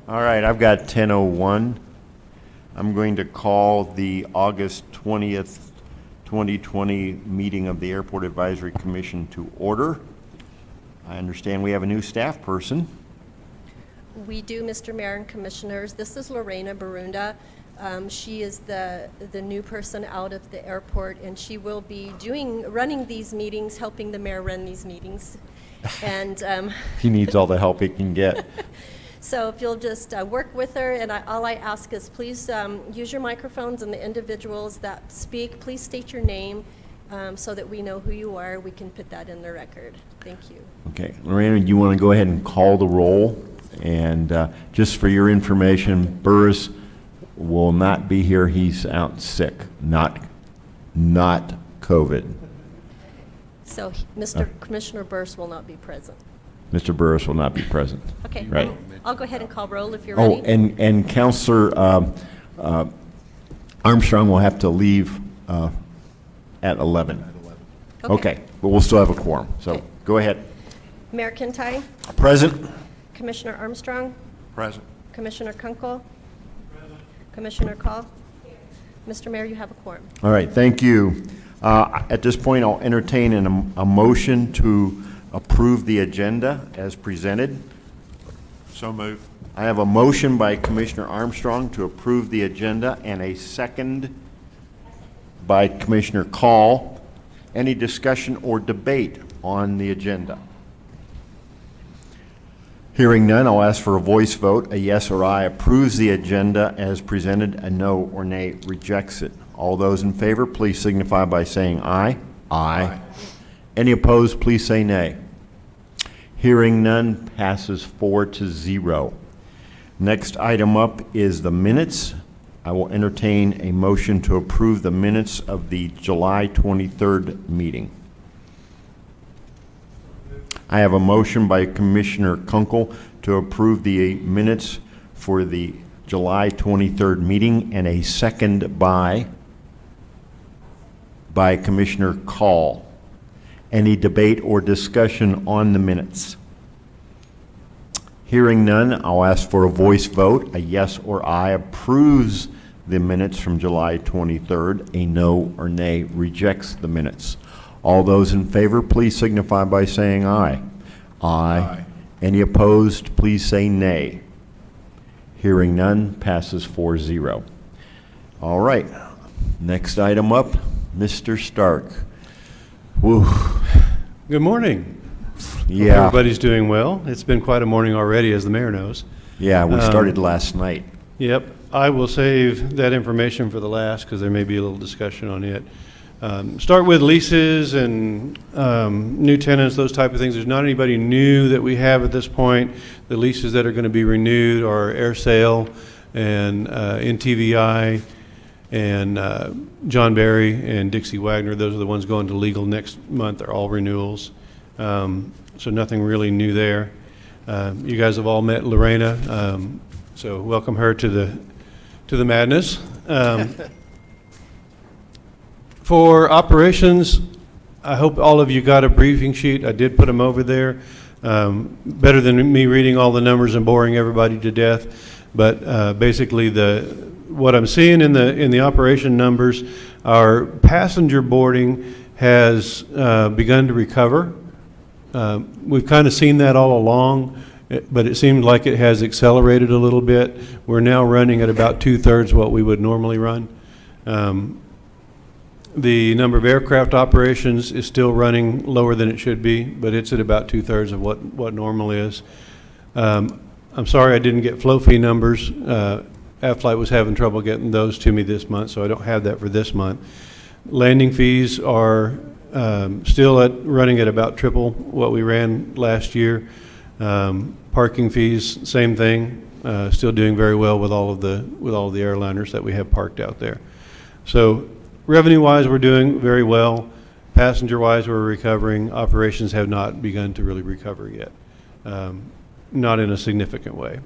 All right, I've got 10:01. I'm going to call the August 20th, 2020 meeting of the Airport Advisory Commission to order. I understand we have a new staff person. We do, Mr. Mayor and Commissioners. This is Lorena Barunda. She is the new person out of the airport, and she will be running these meetings, helping the mayor run these meetings. And He needs all the help he can get. so if you'll just work with her, and all I ask is please use your microphones, and the individuals that speak, please state your name so that we know who you are. We can put that in the record. Thank you. Okay, Lorena, you want to go ahead and call the roll? And just for your information, Burris will not be here. He's out sick, not COVID. So Commissioner Burse will not be present. Mr. Burris will not be present. Okay. Right. I'll go ahead and call roll if you're Oh, ready. and Counselor Armstrong will have to leave at 11. Okay, but we'll still have a quorum, so Okay. go ahead. Mayor Kintai, Present? Commissioner Armstrong, Present. Commissioner Kunkel, Commissioner Call. Mr. Mayor, you have a quorum. All right, thank you. At this point, I'll entertain a motion to approve the agenda as presented. So moved. I have a motion by Commissioner Armstrong to approve the agenda and a second by Commissioner Call. Any discussion or debate on the agenda? Hearing none, I'll ask for a voice vote. A yes or aye approves the agenda as presented, a no or nay rejects it. All those in favor, please signify by saying aye. Aye. Any opposed, please say nay. Hearing none, passes 4-0. Next item up is the minutes. I will entertain a motion to approve the minutes of the July 23rd meeting. I have a motion by Commissioner Kunkel to approve the minutes for the July 23rd meeting and a second by by Commissioner Call. Any debate or discussion on the minutes? Hearing none, I'll ask for a voice vote. A yes or aye approves the minutes from July 23rd. A no or nay rejects the minutes. All those in favor, please signify by saying aye. Aye. Any opposed, please say nay. Hearing none, passes 4-0. All right, next item up, Mr. Stark. Woo. Good morning. Yeah. Hope everybody's doing well. It's been quite a morning already, as the mayor knows. Yeah, we started last night. Yep. I will save that information for the last because there may be a little discussion on it. Start with leases and new tenants, those type of things. There's not anybody new that we have at this point. The leases that are going to be renewed are Air Sale and NTVI and John Berry and Dixie Wagner. Those are the ones going to legal next month. They're all renewals. So nothing really new there. You guys have all met Lorena, so welcome her to the madness. For operations, I hope all of you got a briefing sheet. I did put them over there. Better than me reading all the numbers and boring everybody to death. But basically, what I'm seeing in the operation numbers, our passenger boarding has begun to recover. We've kind of seen that all along, but it seemed like it has accelerated a little bit. We're now running at about 2/3 what we would normally run. The number of aircraft operations is still running lower than it should be, but it's at about 2/3 of what normal is. I'm sorry I didn't get flow fee numbers. Aflight was having trouble getting those to me this month, so I don't have that for this month. Landing fees are still running at about triple what we ran last year. Parking fees, same thing. Still doing very well with all of the airliners that we have parked out there. So revenue-wise, we're doing very well. Passenger-wise, we're recovering. Operations have not begun to really recover yet, not in a significant way.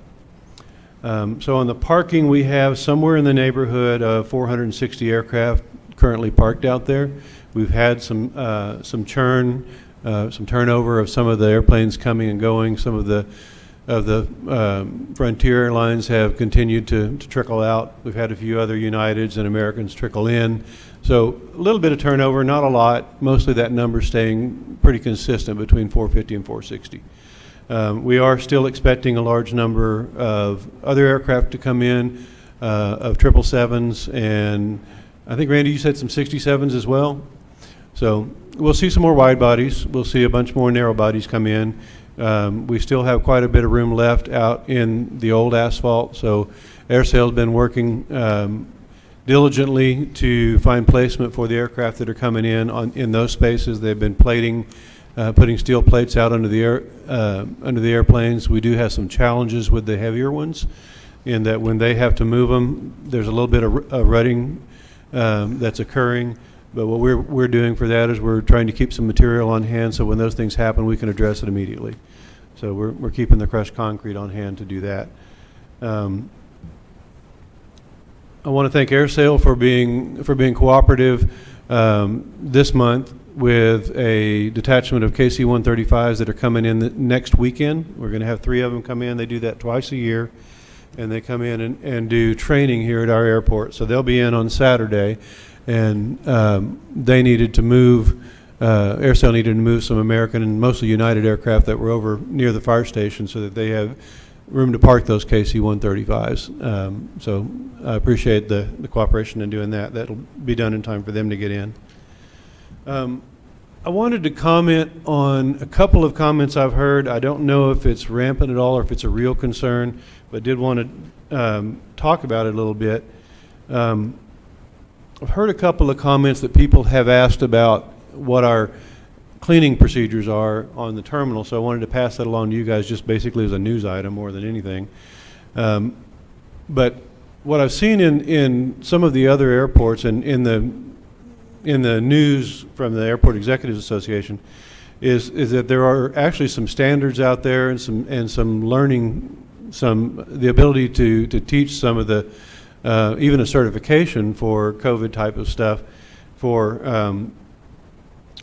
So on the parking, we have somewhere in the neighborhood of 460 aircraft currently parked out there. We've had some churn, some turnover of some of the airplanes coming and going. Some of the Frontier Airlines have continued to trickle out. We've had a few other Uniteds and Americans trickle in. So a little bit of turnover, not a lot. Mostly that number staying pretty consistent between 450 and 460. We are still expecting a large number of other aircraft to come in, of 777s, and I think, Randy, you said some 67s as well. So we'll see some more wide bodies. We'll see a bunch more narrow bodies come in. We still have quite a bit of room left out in the old asphalt, so AirSail's been working diligently to find placement for the aircraft that are coming in those spaces. They've been plating, putting steel plates out under the airplanes. We do have some challenges with the heavier ones in that when they have to move them, there's a little bit of rutting that's occurring. But what we're doing for that is we're trying to keep some material on hand so when those things happen, we can address it immediately. So we're keeping the crushed concrete on hand to do that. I want to thank AirSail for being cooperative this month with a detachment of KC-135s that are coming in the next weekend. We're going to have 3 of them come in. They do that twice a year, and they come in and do training here at our airport. So they'll be in on Saturday. And they needed to move, AirSail needed to move some American and mostly United aircraft that were over near the fire station so that they have room to park those KC-135s. So I appreciate the cooperation in doing that. That'll be done in time for them to get in. I wanted to comment on a couple of comments I've heard. I don't know if it's rampant at all or if it's a real concern, but did want to talk about it a little bit. I've heard a couple of comments that people have asked about what our cleaning procedures are on the terminal, so I wanted to pass that along to you guys just basically as a news item more than anything. But what I've seen in some of the other airports and in the news from the Airport Executives Association is that there are actually some standards out there and some learning, the ability to teach some of the even a certification for COVID type of stuff for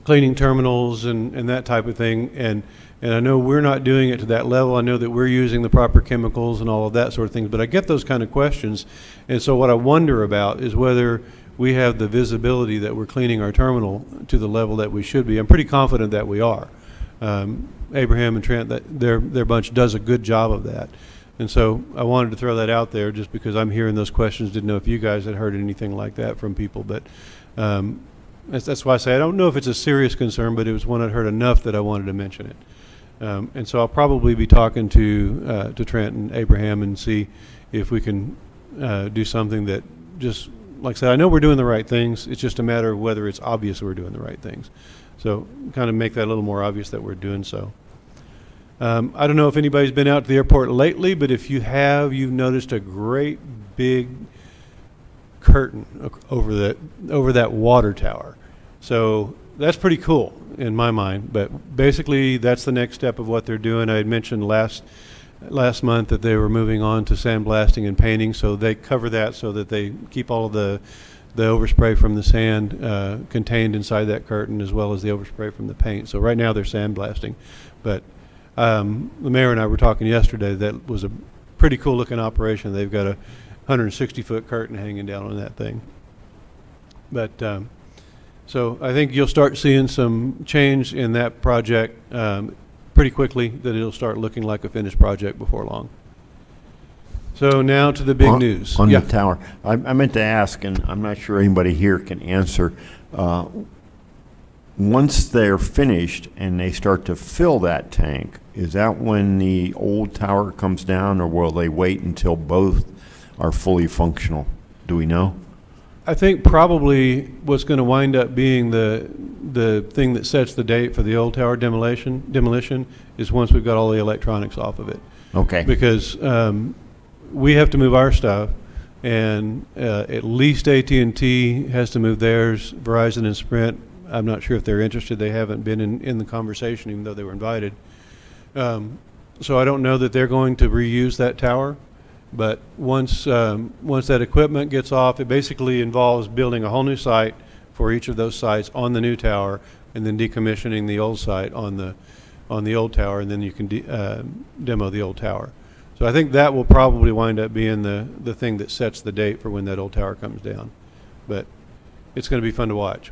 cleaning terminals and that type of thing. And I know we're not doing it to that level. I know that we're using the proper chemicals and all of that sort of things, but I get those kind of questions. And so what I wonder about is whether we have the visibility that we're cleaning our terminal to the level that we should be. I'm pretty confident that we are. Abraham and Trent, their bunch does a good job of that. And so I wanted to throw that out there just because I'm hearing those questions. Didn't know if you guys had heard anything like that from people, but that's why I say I don't know if it's a serious concern, but it was one I'd heard enough that I wanted to mention it. And so I'll probably be talking to Trent and Abraham and see if we can do something that just, like I said, I know we're doing the right things. It's just a matter of whether it's obvious we're doing the right things. So kind of make that a little more obvious that we're doing so. I don't know if anybody's been out to the airport lately, but if you have, you've noticed a great big curtain over that water tower. So that's pretty cool in my mind, but basically that's the next step of what they're doing. I had mentioned last month that they were moving on to sandblasting and painting, so they cover that so that they keep all of the overspray from the sand contained inside that curtain, as well as the overspray from the paint. So right now they're sandblasting, but the mayor and I were talking yesterday. That was a pretty cool looking operation. They've got a 160-foot curtain hanging down on that thing. But so I think you'll start seeing some change in that project pretty quickly, that it'll start looking like a finished project before long. So now to the big news. On Yeah. the tower. I meant to ask, and I'm not sure anybody here can answer. Once they're finished and they start to fill that tank, is that when the old tower comes down, or will they wait until both are fully functional? Do we know? I think probably what's going to wind up being the thing that sets the date for the old tower demolition is once we've got all the electronics off of it. Okay. Because we have to move our stuff, and at least AT&T has to move theirs. Verizon and Sprint, I'm not sure if they're interested. They haven't been in the conversation, even though they were invited. So I don't know that they're going to reuse that tower. But once that equipment gets off, it basically involves building a whole new site for each of those sites on the new tower, and then decommissioning the old site on the old tower, and then you can demo the old tower. So I think that will probably wind up being the thing that sets the date for when that old tower comes down. But it's going to be fun to watch.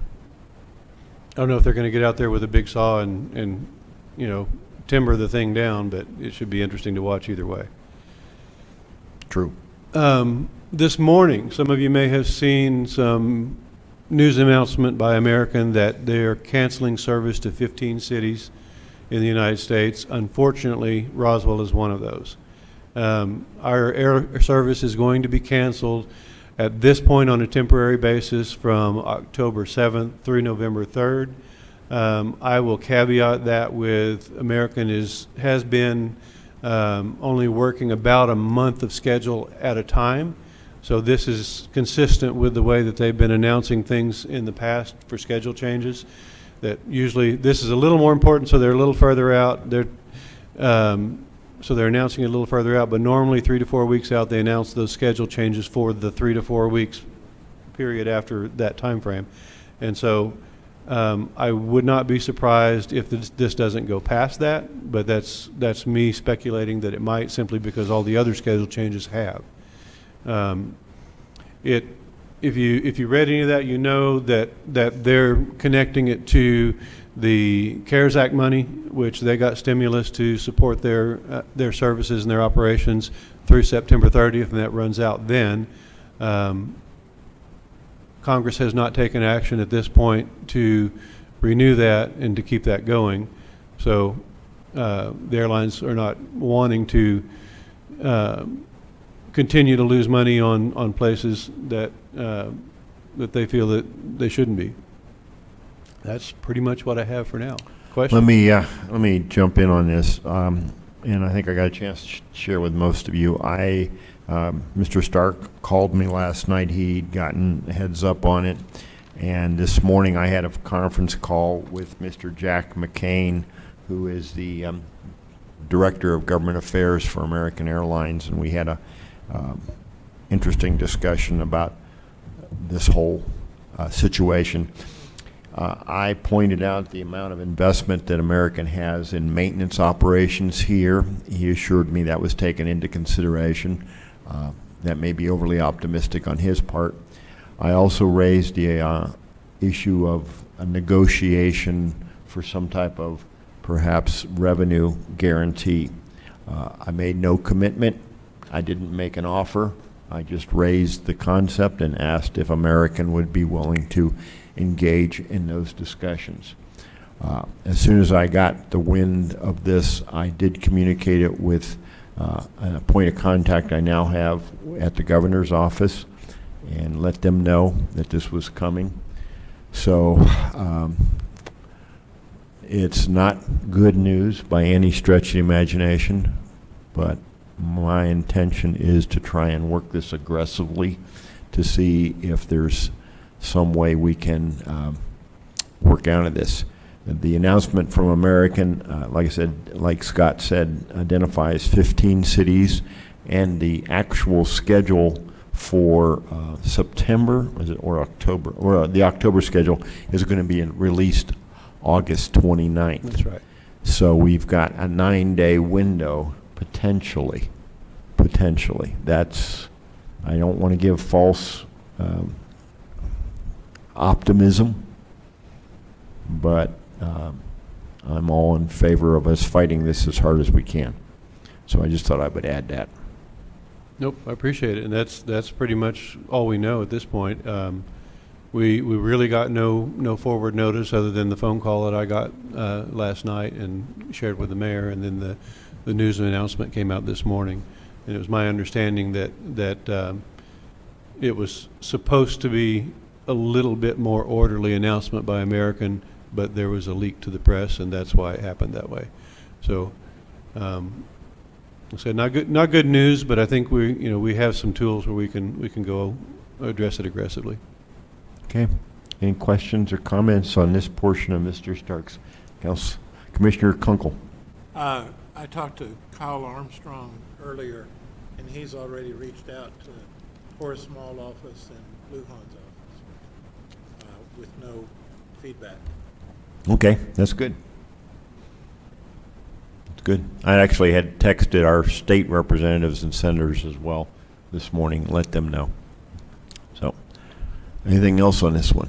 I don't know if they're going to get out there with a big saw and timber the thing down, but it should be interesting to watch either way. True. This morning, some of you may have seen some news announcement by American that they are canceling service to 15 cities in the United States. Unfortunately, Roswell is one of those. Our air service is going to be canceled at this point on a temporary basis from October 7th through November 3rd. I will caveat that with American has been only working about a month of schedule at a time. So this is consistent with the way that they've been announcing things in the past for schedule changes. That usually this is a little more important, so they're a little further out. So they're announcing it a little further out, but normally 3 to 4 weeks out, they announce those schedule changes for the 3 to 4 weeks period after that time frame. And so I would not be surprised if this doesn't go past that, but that's me speculating that it might, simply because all the other schedule changes have. If you read any of that, you know that they're connecting it to the CARES Act money, which they got stimulus to support their services and their operations through September 30th, and that runs out then. Congress has not taken action at this point to renew that and to keep that going. So the airlines are not wanting to continue to lose money on places that they feel that they shouldn't be. That's pretty much what I have for now. Question? Let me jump in on this, and I think I got a chance to share with most of you. Mr. Stark called me last night. He'd gotten a heads up on it, and this morning I had a conference call with Mr. Jack McCain, who is the Director of Government Affairs for American Airlines, and we had a interesting discussion about this whole situation. I pointed out the amount of investment that American has in maintenance operations here. He assured me that was taken into consideration. That may be overly optimistic on his part. I also raised the issue of a negotiation for some type of perhaps revenue guarantee. I made no commitment. I didn't make an offer. I just raised the concept and asked if American would be willing to engage in those discussions. As soon as I got the wind of this, I did communicate it with a point of contact I now have at the governor's office and let them know that this was coming. So it's not good news by any stretch of the imagination, but my intention is to try and work this aggressively to see if there's some way we can work out of this. The announcement from American, like I said, like Scott said, identifies 15 cities, and the actual schedule for September, is it, or October, or the October schedule is going to be released August 29th. That's right. So we've got a 9-day window potentially. That's, I don't want to give false optimism, but I'm all in favor of us fighting this as hard as we can. So I just thought I would add that. Nope, I appreciate it, and that's pretty much all we know at this point. We really got no forward notice other than the phone call that I got last night and shared with the mayor, and then the news announcement came out this morning. And it was my understanding that it was supposed to be a little bit more orderly announcement by American, but there was a leak to the press, and that's why it happened that way. So, like I said, not good news, but I think we have some tools where we can go address it aggressively. Okay. Any questions or comments on this portion of Mr. Stark's? Commissioner Kunkel. I talked to Kyle Armstrong earlier, and he's already reached out to Horace Small office and Lujan's office with no feedback. Okay, that's good. That's good. I actually had texted our state representatives and senators as well this morning, let them know. So, anything else on this one?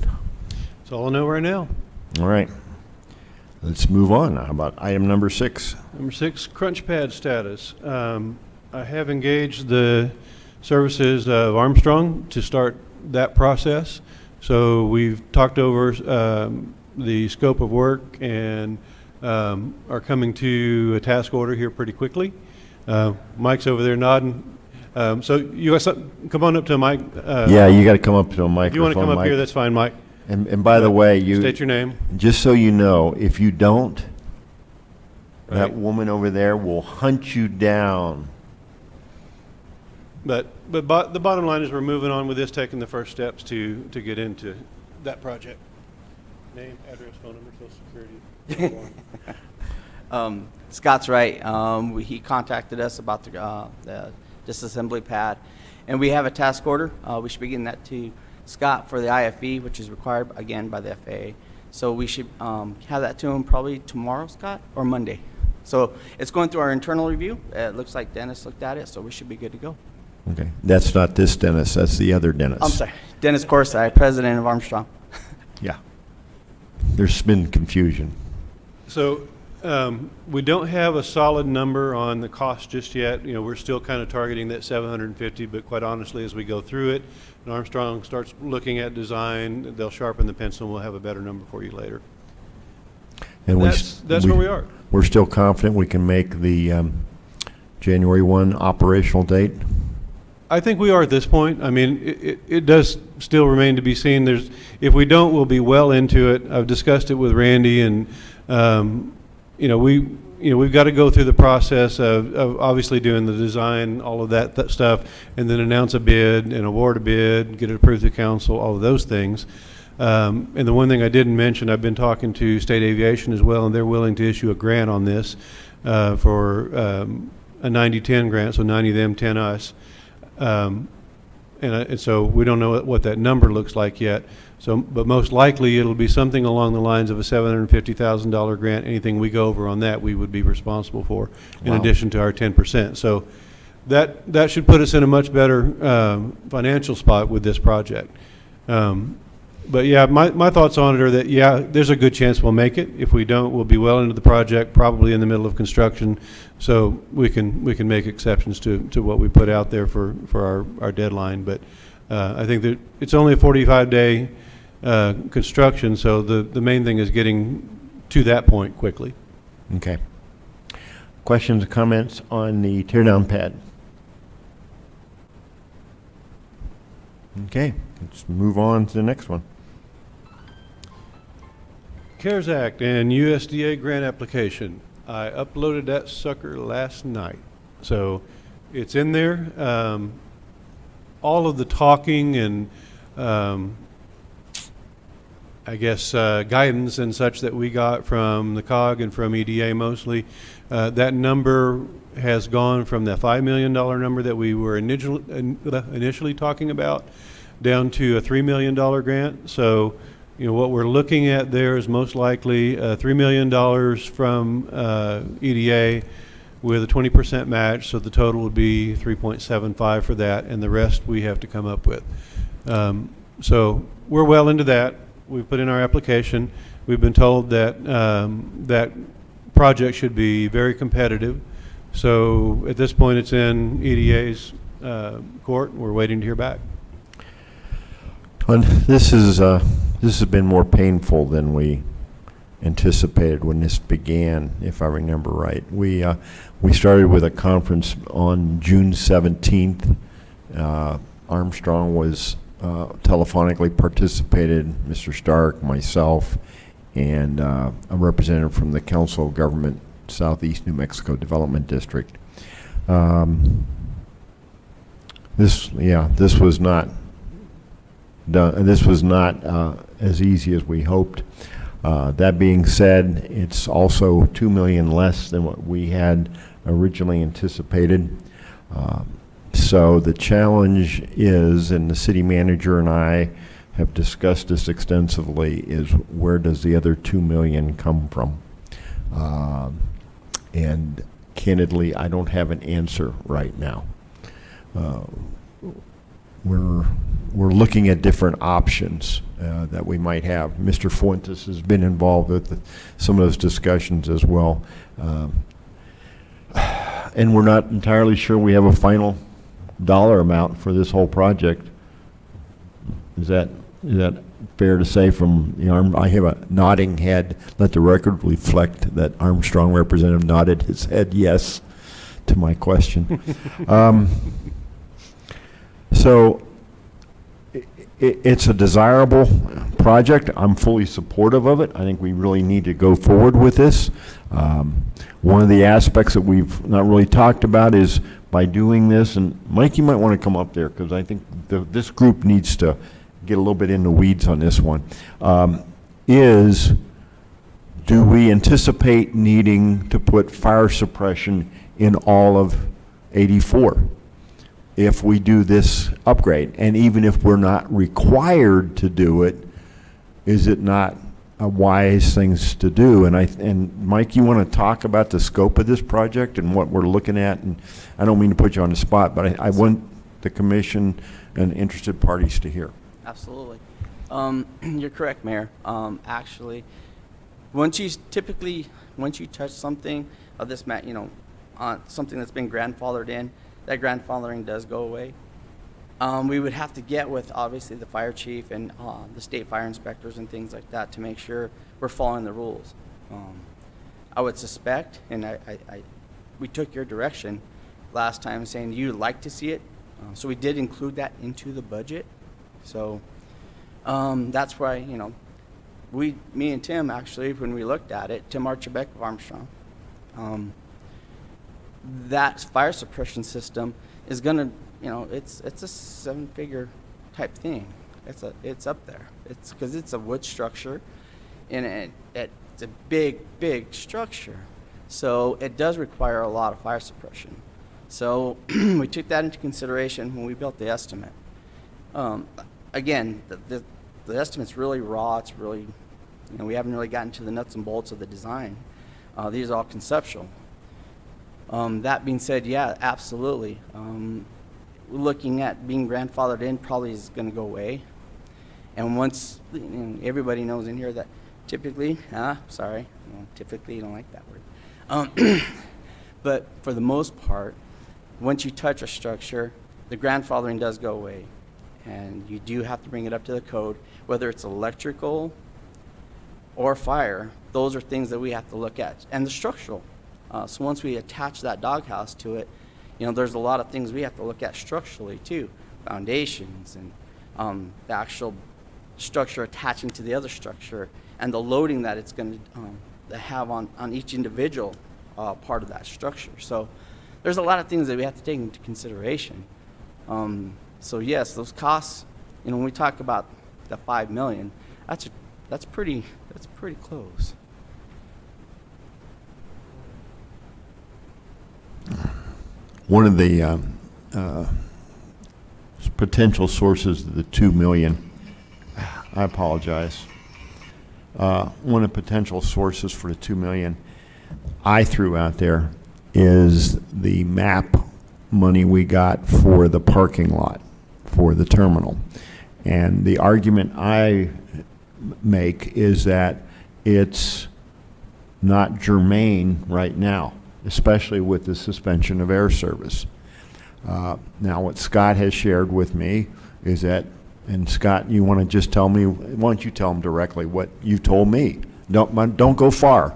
That's all I know right now. All right. Let's move on. How about item number 6? Number 6, crunch pad status. I have engaged the services of Armstrong to start that process. So we've talked over the scope of work and are coming to a task order here pretty quickly. Mike's over there nodding. So you guys come on up to Mike. Yeah, you got to come up to a microphone. If you want to come up Mike. here, that's fine, Mike. And by the way, State your name. just so you know, if you don't, that Right. woman over there will hunt you down. But the bottom line is we're moving on with this, taking the first steps to get into that project. Name, address, phone number, social security. Scott's right. He contacted us about the disassembly pad, and we have a task order. We should be getting that to Scott for the IFE, which is required again by the FAA. So we should have that to him probably tomorrow, Scott, or Monday. So it's going through our internal review. It looks like Dennis looked at it, so we should be good to go. Okay, that's not this Dennis, that's the other Dennis. I'm sorry, Dennis Corsai, president of Armstrong. Yeah. There's been confusion. So we don't have a solid number on the cost just yet. We're still kind of targeting that 750, but quite honestly, as we go through it, and Armstrong starts looking at design, they'll sharpen the pencil, and we'll have a better number for you later. And That's where we are. We're still confident we can make the January 1 operational date? I think we are at this point. I mean, it does still remain to be seen. If we don't, we'll be well into it. I've discussed it with Randy, and we've got to go through the process of obviously doing the design, all of that stuff, and then announce a bid and award a bid, get it approved to council, all of those things. And the one thing I didn't mention, I've been talking to State Aviation as well, and they're willing to issue a grant on this for a 90-10 grant, so 90 them, 10 us. And so we don't know what that number looks like yet, So, but most likely, it'll be something along the lines of a $750,000 grant. Anything we go over on that, we would be responsible for, in Wow. addition to our 10%. So that should put us in a much better financial spot with this project. But yeah, my thoughts on it are that, yeah, there's a good chance we'll make it. If we don't, we'll be well into the project, probably in the middle of construction. So we can make exceptions to what we put out there for our deadline. But I think that it's only a 45-day construction, so the main thing is getting to that point quickly. Okay. Questions or comments on the teardown pad? Okay, let's move on to the next one. CARES Act and USDA grant application. I uploaded that sucker last night. So it's in there. All of the talking and I guess guidance and such that we got from the COG and from EDA mostly, that number has gone from the $5 million number that we were initially talking about down to a $3 million grant. So, you know, what we're looking at there is most likely $3 million from EDA with a 20% match, so the total would be 3.75 for that, and the rest we have to come up with. So we're well into that. We've put in our application. We've been told that that project should be very competitive. So at this point, it's in EDA's court. We're waiting to hear back. And this has been more painful than we anticipated when this began, if I remember right. We started with a conference on June 17th. Armstrong was telephonically participated, Mr. Stark, myself, and a representative from the Council of Government, Southeast New Mexico Development District. This was not done. This was not as easy as we hoped. That being said, it's also $2 million less than what we had originally anticipated. So the challenge is, and the city manager and I have discussed this extensively, is where does the other $2 million come from? And candidly, I don't have an answer right now. We're looking at different options that we might have. Mr. Fuentes has been involved with some of those discussions as well. And we're not entirely sure we have a final dollar amount for this whole project. Is that fair to say from the I have a nodding head. Let the record reflect that Armstrong representative nodded his head yes to my question. So it's a desirable project. I'm fully supportive of it. I think we really need to go forward with this. One of the aspects that we've not really talked about is by doing this, and Mike, you might want to come up there because I think this group needs to get a little bit in the weeds on this one, is do we anticipate needing to put fire suppression in all of 84? If we do this upgrade, and even if we're not required to do it, is it not a wise things to do? And Mike, you want to talk about the scope of this project and what we're looking at? And I don't mean to put you on the spot, but I want the commission and interested parties to hear. Absolutely. You're correct, Mayor. Actually, once you touch something of this, something that's been grandfathered in, that grandfathering does go away. We would have to get with, obviously, the fire chief and the state fire inspectors and things like that to make sure we're following the rules. I would suspect, and we took your direction last time saying you'd like to see it, so we did include that into the budget. So that's why, me and Tim, actually, when we looked at it, Tim Archibald of Armstrong, that fire suppression system is gonna, it's a 7-figure type thing. It's up there. It's because it's a wood structure, and it's a big structure. So it does require a lot of fire suppression. So we took that into consideration when we built the estimate. Again, the the estimate's really raw. It's really, we haven't really gotten to the nuts and bolts of the design. These are all conceptual. That being said, yeah, absolutely. Looking at being grandfathered in probably is going to go away. And once, everybody knows in here that typically, typically you don't like that word. But for the most part, once you touch a structure, the grandfathering does go away. And you do have to bring it up to the code, whether it's electrical or fire. Those are things that we have to look at. And the structural. So once we attach that doghouse to it, there's a lot of things we have to look at structurally too. Foundations and the actual structure attaching to the other structure and the loading that it's going to have on each individual part of that structure. So there's a lot of things that we have to take into consideration. So yes, those costs, when we talk about the $5 million, that's pretty close. One of the potential sources of the 2 million, I apologize. One of the potential sources for the 2 million I threw out there is the MAP money we got for the parking lot for the terminal. And the argument I make is that it's not germane right now, especially with the suspension of air service. Now, what Scott has shared with me is that, and Scott, you want to just tell me, why don't you tell him directly what you told me? Don't go far,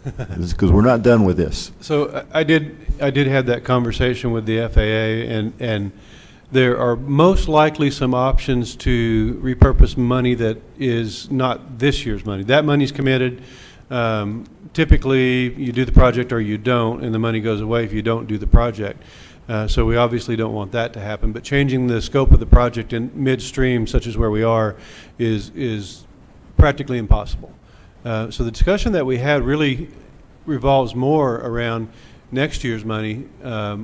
because we're not done with this. So I did have that conversation with the FAA, and there are most likely some options to repurpose money that is not this year's money. That money's committed. Typically, you do the project or you don't, and the money goes away if you don't do the project. So we obviously don't want that to happen. But changing the scope of the project in midstream, such as where we are, is practically impossible. So the discussion that we had really revolves more around next year's money,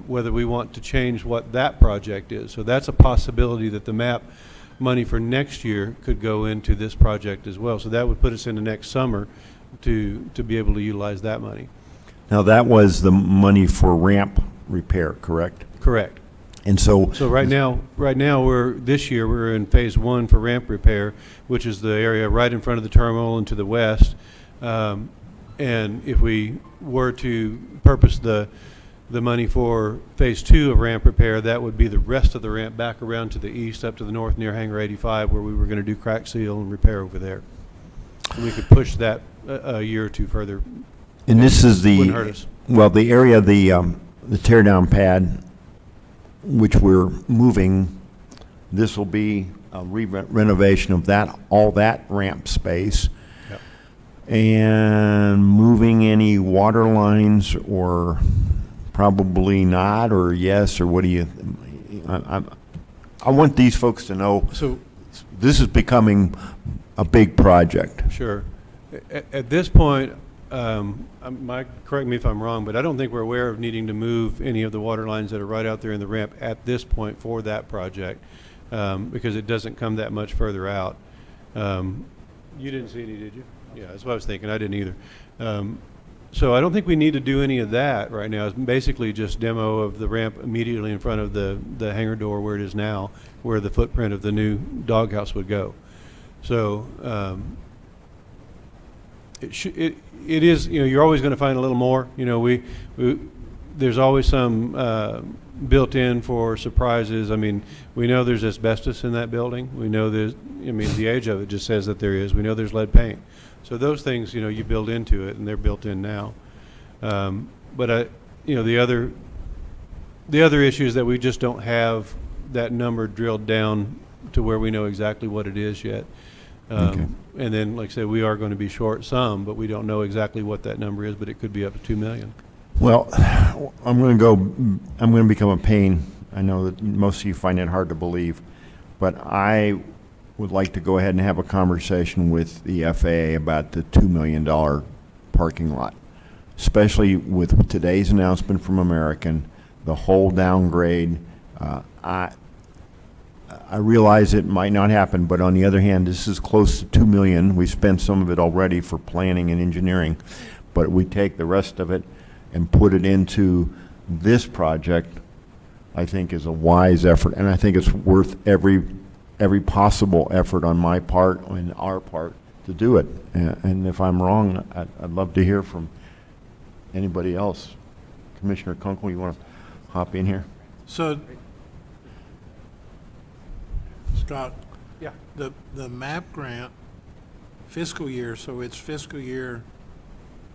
whether we want to change what that project is. So that's a possibility that the MAP money for next year could go into this project as well. So that would put us into next summer to be able to utilize that money. Now, that was the money for ramp repair, correct? Correct. And so Right now this year we're in phase 1 for ramp repair, which is the area right in front of the terminal and to the west. And if we were to purpose the money for phase 2 of ramp repair, that would be the rest of the ramp back around to the east up to the north near Hangar 85, where we were going to do crack seal and repair over there. And we could push that a year or two further. And this is Wouldn't hurt us. well, the area, the tear down pad, which we're moving, this will be a renovation of all that ramp space. Yep. And moving any water lines, or probably not, or yes, or what do you, I want these folks to know So this is becoming a big project. Sure. At this point, Mike, correct me if I'm wrong, but I don't think we're aware of needing to move any of the water lines that are right out there in the ramp at this point for that project, because it doesn't come that much further out. You didn't see any, did you? Yeah, that's what I was thinking. I didn't either. So I don't think we need to do any of that right now. It's basically just demo of the ramp immediately in front of the hangar door where it is now, where the footprint of the new doghouse would go. So it is, you're always going to find a little more. There's always some built in for surprises. I mean, we know there's asbestos in that building. We know the age of it just says that there is. We know there's lead paint. So those things, you build into it, and they're built in now. But the other issue is that we just don't have that number drilled down to where we know exactly what it is yet. Okay. And then, like I said, we are going to be short some, but we don't know exactly what that number is, but it could be up to 2 million. Well, I'm going to become a pain. I know that most of you find it hard to believe, but I would like to go ahead and have a conversation with the FAA about the $2 million parking lot, especially with today's announcement from American, the whole downgrade. I realize it might not happen, but on the other hand, this is close to 2 million. We spent some of it already for planning and engineering. But we take the rest of it and put it into this project, I think is a wise effort. And I think it's worth every possible effort on my part and our part to do it. And if I'm wrong, I'd love to hear from anybody else. Commissioner Kunkel, you want to hop in here? So, Scott, Yeah. the MAP grant fiscal year, so it's fiscal year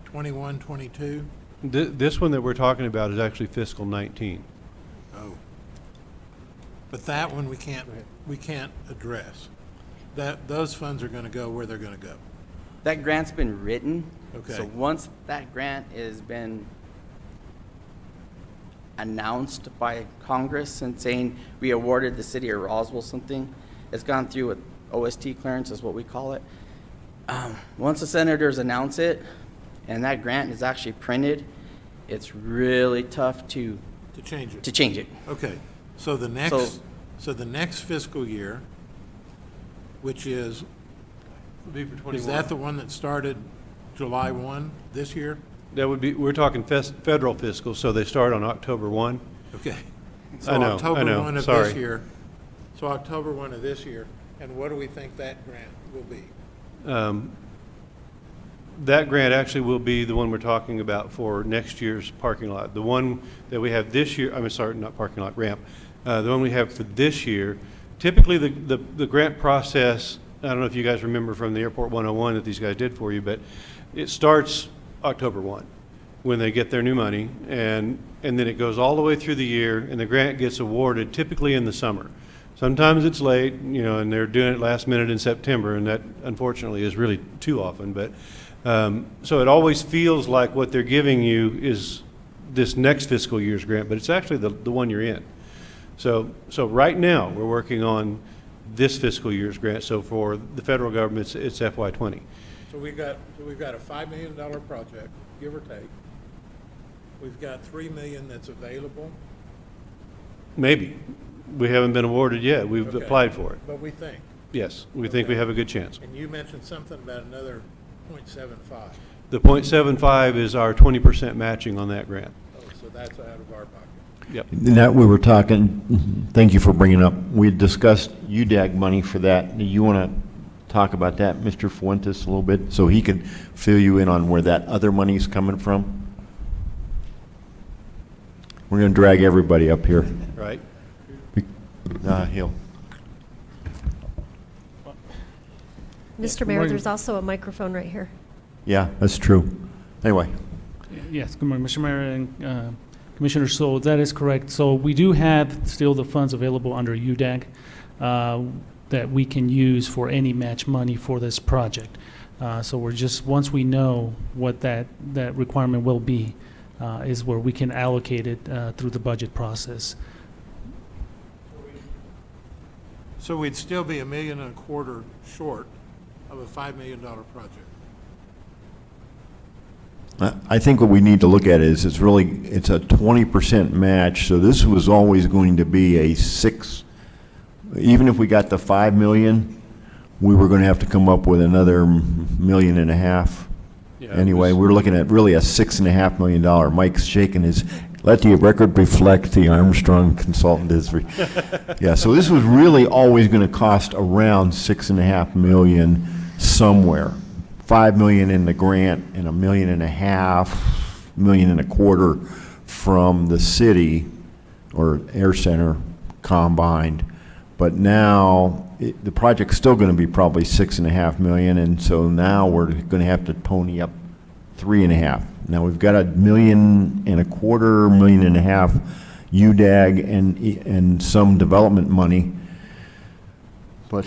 21, 22? This one that we're talking about is actually fiscal 19. Oh. But that one we can't address. Those funds are gonna go where they're gonna go. That grant's been written. Okay. So once that grant has been announced by Congress and saying we awarded the city of Roswell something, it's gone through with OST clearance is what we call it. Once the senators announce it and that grant is actually printed, it's really tough to To change it. change it. Okay, so the next fiscal year, which is that the one that started July 1 this year? That would be, we're talking federal fiscal, so they start on October 1. Okay. I know, October 1 of sorry. this year. So October 1 of this year, and what do we think that grant will be? That grant actually will be the one we're talking about for next year's parking lot. The one that we have this year, I'm sorry, not parking lot, ramp. The one we have for this year, typically the grant process, I don't know if you guys remember from the Airport 101 that these guys did for you, but it starts October 1 when they get their new money, and then it goes all the way through the year, and the grant gets awarded typically in the summer. Sometimes it's late, and they're doing it last minute in September, and that unfortunately is really too often. But so it always feels like what they're giving you is this next fiscal year's grant, but it's actually the one you're in. So right now we're working on this fiscal year's grant. So for the federal government, it's FY20. So we've got a $5 million project, give or take. We've got $3 million that's available. Maybe. We haven't been awarded yet. We've Okay. applied for it. But we think. Yes, we think we have a good chance. And you mentioned something about another 0.75. The 0.75 is our 20% matching on that grant. Oh, so that's out of our pocket. Yep. That we were talking, thank you for bringing up, we had discussed UDAG money for that. Do you want to talk about that, Mr. Fuentes, a little bit, so he can fill you in on where that other money's coming from? We're going to drag everybody up here. Right? He'll. Mr. Mayor, there's also a microphone right here. Yeah, that's true. Anyway, Yes, good morning, Mr. Mayor and Commissioner. So that is correct. So we do have still the funds available under UDAG that we can use for any match money for this project. So we're just, once we know what that requirement will be, is where we can allocate it through the budget process. So we'd still be $1.25 million short of a $5 million project. I think what we need to look at is it's a 20% match, so this was always going to be a even if we got the 5 million, we were going to have to come up with another $1.5 million. Yeah, Anyway, we're looking at really a $6.5 million. Mike's shaking his, let the record reflect the Armstrong consultant is. Yeah, so this was really always going to cost around $6.5 million somewhere. 5 million in the grant and $1.5 million, $1.25 million from the city or Air Center combined. But now the project's still going to be probably $6.5 million, and so now we're going to have to pony up $3.5 million. Now we've got $1.25 million, $1.5 million UDAG and some development money, but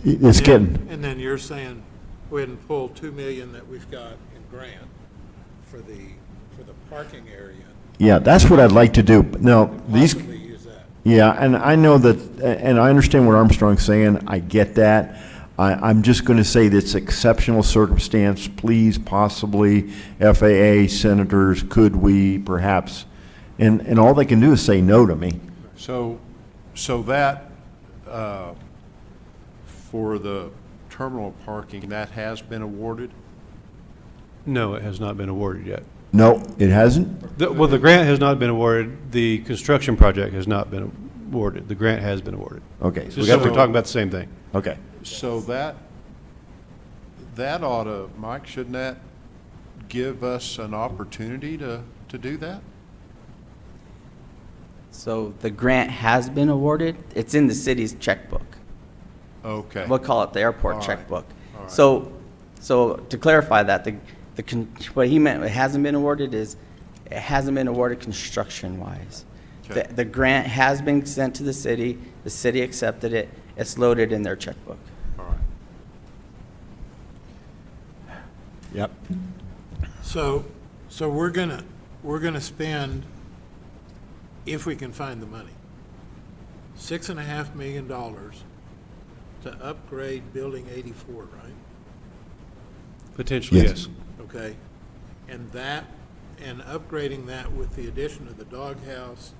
it's getting. And then you're saying go ahead and pull $2 million that we've got in grant for the parking area. Yeah, that's what I'd like to do. But now, these, Possibly use that. yeah, and I know that, and I understand what Armstrong's saying. I get that. I'm just going to say this exceptional circumstance, please, possibly, FAA, senators, could we perhaps, and all they can do is say no to me. So that for the terminal parking, that has been awarded? No, it has not been awarded yet. No, it hasn't? Well, the grant has not been awarded. The construction project has not been awarded. The grant has been awarded. Okay. So we Just got so we're the, talking about the same thing. okay. So that ought to, Mike, shouldn't that give us an opportunity to do that? So the grant has been awarded. It's in the city's checkbook. Okay. We'll call it the airport All right. checkbook. All right. So to clarify that, what he meant, it hasn't been awarded is, it hasn't been awarded construction-wise. Okay. The grant has been sent to the city accepted it, it's loaded in their checkbook. All right. Yep. So we're gonna spend, if we can find the money, $6.5 million to upgrade Building 84, right? Potentially, Yes. yes. Okay, and upgrading that with the addition of the doghouse,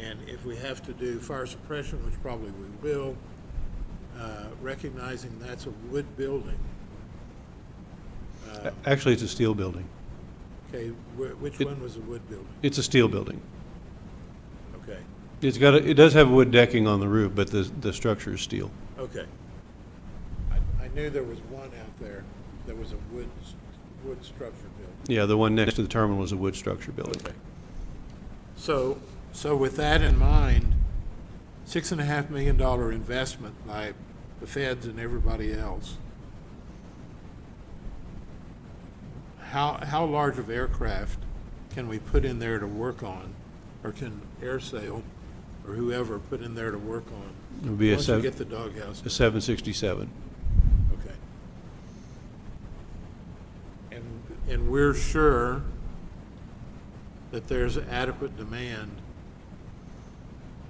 and if we have to do fire suppression, which probably we will, recognizing that's a wood building. Actually, it's a steel building. Okay, which It- one was a wood building? It's a steel building. Okay, It does have wood decking on the roof, but the structure is steel. okay. I knew there was one out there that was a wood structure building. Yeah, the one next to the terminal is a wood structure building. Okay. So with that in mind, $6.5 million investment by the feds and everybody else. How large of aircraft can we put in there to work on, or can AirSail or whoever put in there to work on? It would be Once we get the doghouse. a 767. Okay. And we're sure that there's adequate demand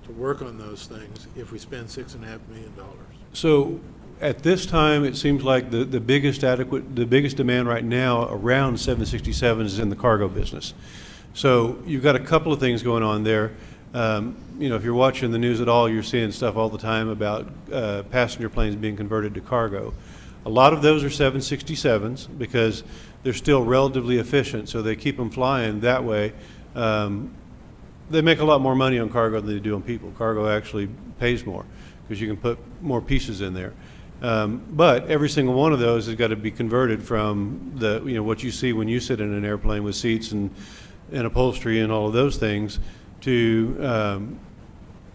to work on those things if we spend $6.5 million. So at this time, it seems like the biggest demand right now around 767 is in the cargo business. So you've got a couple of things going on there. If you're watching the news at all, you're seeing stuff all the time about passenger planes being converted to cargo. A lot of those are 767s because they're still relatively efficient, so they keep them flying that way. They make a lot more money on cargo than they do on people. Cargo actually pays more because you can put more pieces in there. But every single one of those has got to be converted from what you see when you sit in an airplane with seats and upholstery and all of those things to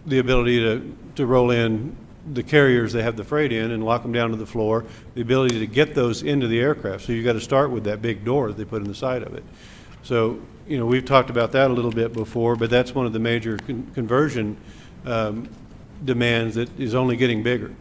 the ability to roll in the carriers they have the freight in and lock them down to the floor, the ability to get those into the aircraft. So you've got to start with that big door that they put in the side of it. So, we've talked about that a little bit before, but that's one of the major conversion demands that is only getting bigger.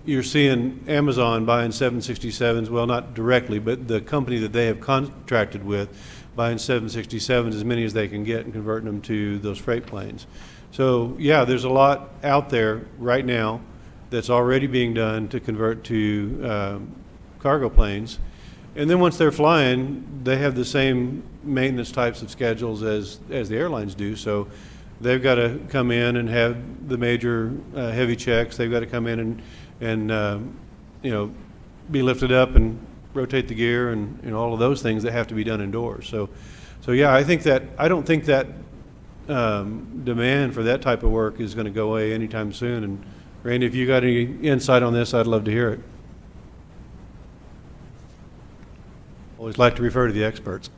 You're seeing Amazon buying 767s, well, not directly, but the company that they have contracted with buying 767s, as many as they can get, and converting them to those freight planes. So, yeah, there's a lot out there right now that's already being done to convert to cargo planes. And then once they're flying, they have the same maintenance types of schedules as the airlines do. So they've got to come in and have the major heavy checks. They've got to come in and be lifted up and rotate the gear and all of those things that have to be done indoors. So yeah, I don't think that demand for that type of work is going to go away anytime soon. And Randy, if you got any insight on this, I'd love to hear it. Always like to refer to the experts.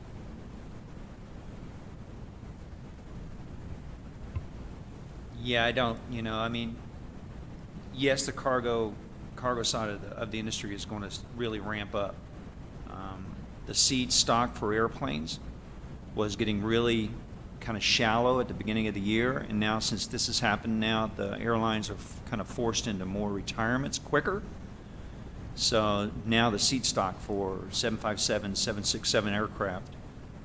Yeah, I don't, yes, the cargo side of the industry is going to really ramp up. The seed stock for airplanes was getting really kind of shallow at the beginning of the year, and now since this has happened now, the airlines are kind of forced into more retirements quicker. So now the seat stock for 757, 767 aircraft,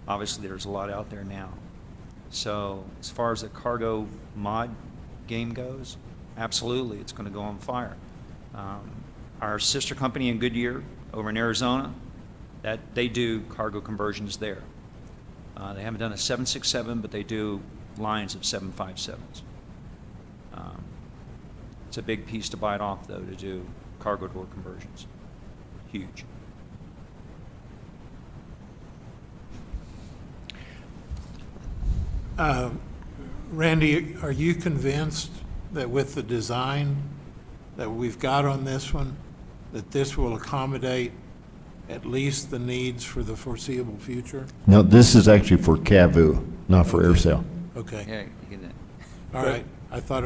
obviously there's a lot out there now. So as far as the cargo mod game goes, absolutely, it's going to go on fire. Our sister company in Goodyear over in Arizona, that they do cargo conversions there. They haven't done a 767, but they do lines of 757s. It's a big piece to bite off, though, to do cargo door conversions. Huge. Randy, are you convinced that with the design that we've got on this one, that this will accommodate at least the needs for the foreseeable future? No, this is actually for CAVU, not for air sale. Okay, Yeah, you can, all right. I thought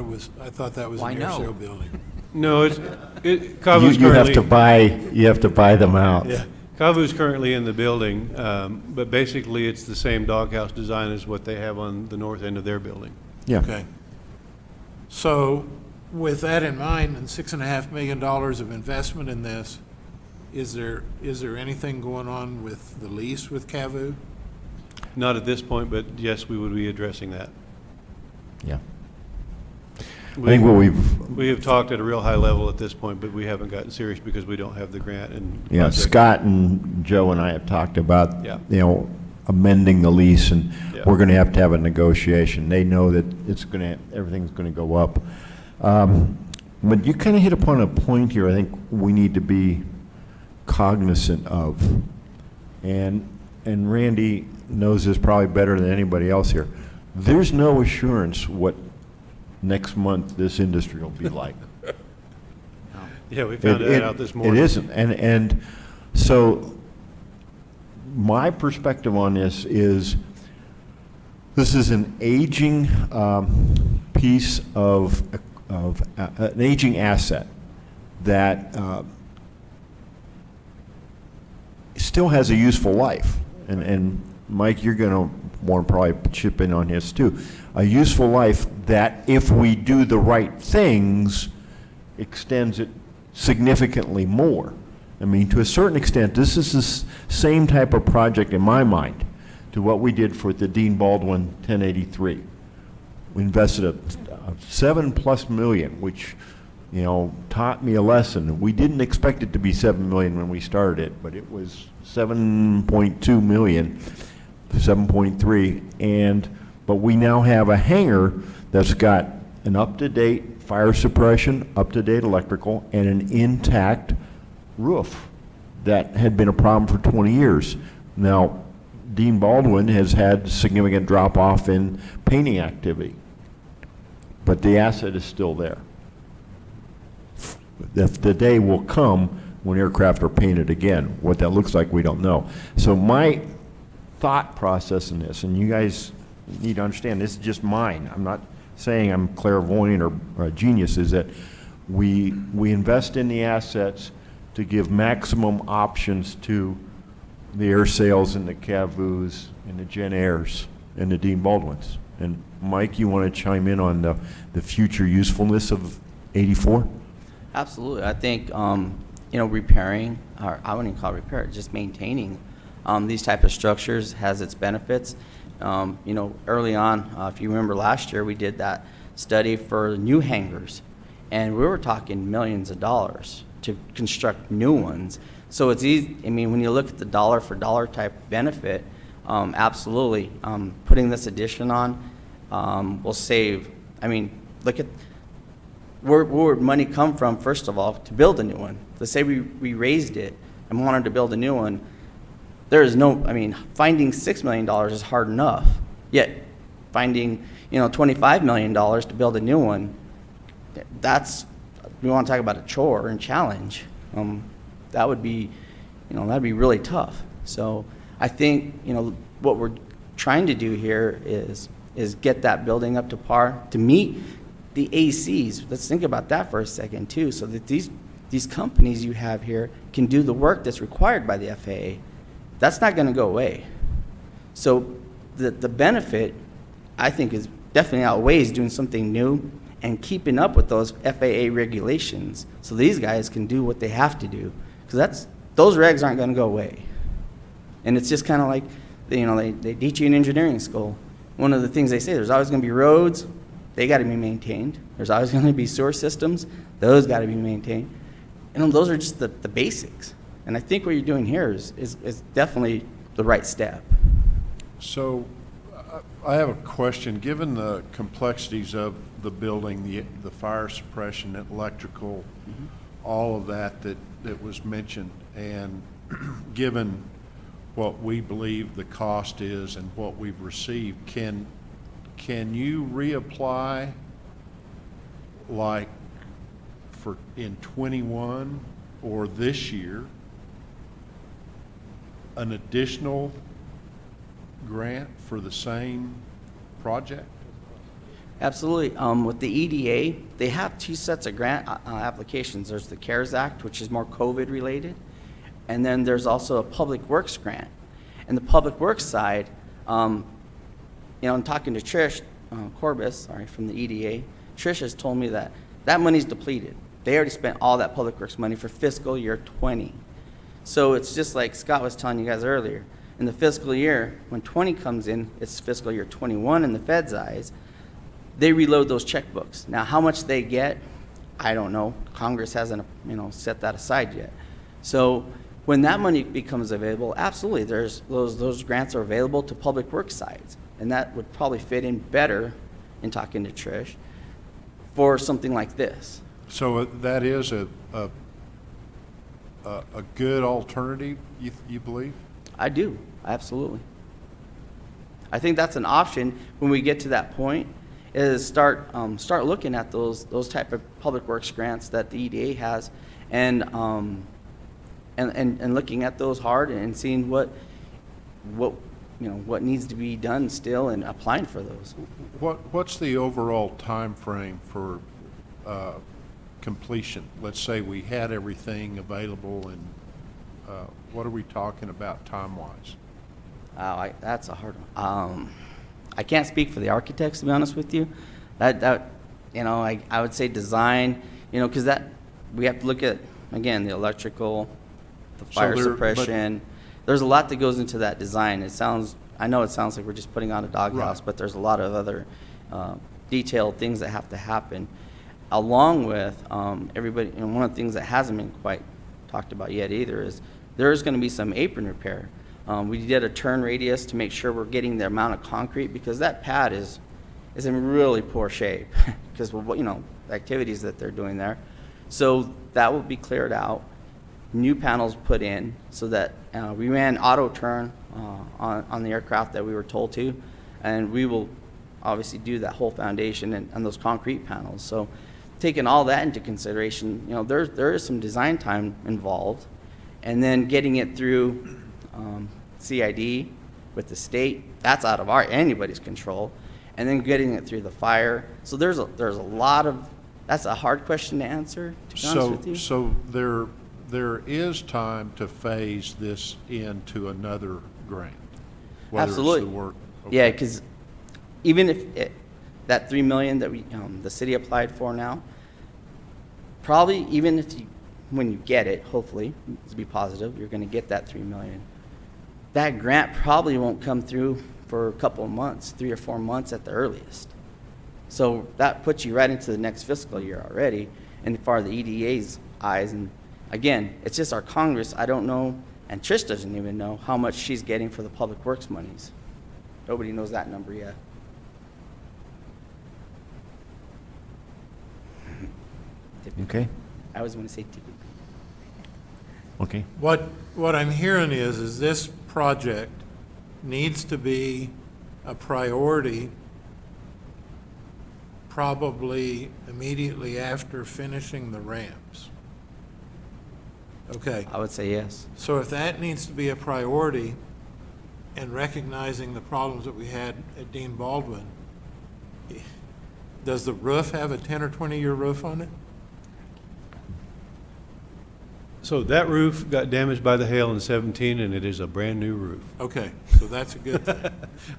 that was Why an air no? sale building. No, You Kavu's you have to currently, you have to buy them out. Yeah. Kavu's currently in the building, but basically it's the same doghouse design as what they have on the north end of their building. Yeah. Okay. So with that in mind, and $6.5 million of investment in this, is there anything going on with the lease with CAVU? Not at this point, but yes, we would be addressing that. Yeah. I think what We have talked at a real high level at this point, but we haven't gotten serious because we don't have the grant and. Yeah, project. Scott and Joe and I have talked about, Yeah. amending the lease, and Yeah. we're gonna have to have a negotiation. They know that everything's gonna go up. But you kind of hit upon a point here I think we need to be cognizant of. And Randy knows this probably better than anybody else here. There's no assurance what next month this industry will be like. Yeah, we found that out this morning. It isn't, and so my perspective on this is an aging piece of an aging asset that still has a useful life, and Mike, you're going to want to probably chip in on this too. A useful life that, if we do the right things, extends it significantly more. I mean, to a certain extent, this is the same type of project in my mind to what we did for the Dean Baldwin 1083. We invested a $7+ million, which, taught me a lesson. We didn't expect it to be $7 million when we started it, but it was $7.2 million, 7.3, but we now have a hangar that's got an up-to-date fire suppression, up-to-date electrical, and an intact roof that had been a problem for 20 years. Now, Dean Baldwin has had significant drop-off in painting activity, but the asset is still there. The day will come when aircraft are painted again. What that looks like, we don't know. So my thought process in this, and you guys need to understand, this is just mine. I'm not saying I'm clairvoyant or a genius, is that we invest in the assets to give maximum options to the air sales and the CAVUs and the Gen Airs and the Dean Baldwins. And Mike, you want to chime in on the future usefulness of 84? Absolutely. I think, repairing, or I wouldn't even call it repair, just maintaining these type of structures has its benefits. Early on, if you remember last year, we did that study for new hangars, and we were talking millions of dollars to construct new ones. So it's easy. I mean, when you look at the dollar for dollar type benefit, absolutely, putting this addition on will save. I mean, look at where would money come from, first of all, to build a new one. Let's say we raised it and wanted to build a new one. There is no, finding $6 million is hard enough. Yet finding, $25 million to build a new one, we want to talk about a chore and challenge. That would be, that'd be really tough. So I think, what we're trying to do here is get that building up to par to meet the ACs. Let's think about that for a second too, so that these companies you have here can do the work that's required by the FAA. That's not going to go away. So the benefit, I think, is definitely outweighs doing something new and keeping up with those FAA regulations, so these guys can do what they have to do, because those regs aren't going to go away. And it's just kind of like, they teach you in engineering school. One of the things they say, there's always going to be roads, they got to be maintained. There's always going to be sewer systems, those got to be maintained. And those are just the basics. And I think what you're doing here is definitely the right step. So I have a question. Given the complexities of the building, the fire suppression, electrical, all of that was mentioned, and given what we believe the cost is and what we've received, can you reapply like for in 21 or this year an additional grant for the same project? Absolutely. With the EDA, they have two sets of grant applications. There's the CARES Act, which is more COVID related, and then there's also a Public Works grant. And the Public Works side, I'm talking to Trish Corbis, from the EDA. Trish has told me that money's depleted. They already spent all that Public Works money for fiscal year 20. So it's just like Scott was telling you guys earlier. In the fiscal year, when 20 comes in, it's fiscal year 21 in the Fed's eyes. They reload those checkbooks. Now, how much they get, I don't know. Congress hasn't, set that aside yet. So when that money becomes available, absolutely, there's those grants are available to Public Works sides, and that would probably fit in better, in talking to Trish, for something like this. So that is a good alternative, you believe? I do, absolutely. I think that's an option when we get to that point, is start looking at those type of Public Works grants that the EDA has, and looking at those hard and seeing what needs to be done still, and applying for those. What's the overall time frame for completion? Let's say we had everything available, and what are we talking about time-wise? That's a hard one. I can't speak for the architects, to be honest with you. I would say design, because that we have to look at, again, the electrical, the fire suppression. There's a lot that goes into that design. I know it sounds like we're just putting on a doghouse, Right. but there's a lot of other detailed things that have to happen, along with everybody. And one of the things that hasn't been quite talked about yet either is there's going to be some apron repair. We did a turn radius to make sure we're getting the amount of concrete, because that pad is in really poor shape because of the activities that they're doing there. So that will be cleared out, new panels put in, so that we ran auto turn on the aircraft that we were told to, and we will obviously do that whole foundation and those concrete panels. So taking all that into consideration, there is some design time involved, and then getting it through CID with the state, that's out of anybody's control, and then getting it through the fire. So there's a lot of, that's a hard question to answer, to be honest with you. So there is time to phase this into another grant? whether it's the Absolutely. work- Yeah, okay. because even if that $3 million that the city applied for now, probably even if when you get it, hopefully, to be positive, you're going to get that $3 million. That grant probably won't come through for a couple of months, 3 or 4 months at the earliest. So that puts you right into the next fiscal year already, and for the EDA's eyes. And again, it's just our Congress. I don't know, and Trish doesn't even know how much she's getting for the public works monies. Nobody knows that number yet. Okay, I always want to say typically. okay. What I'm hearing is this project needs to be a priority probably immediately after finishing the ramps. Okay, I would say yes. so if that needs to be a priority, and recognizing the problems that we had at Dean Baldwin, does the roof have a 10 or 20-year roof on it? So that roof got damaged by the hail in 17, and it is a brand-new roof. Okay, so that's a good thing.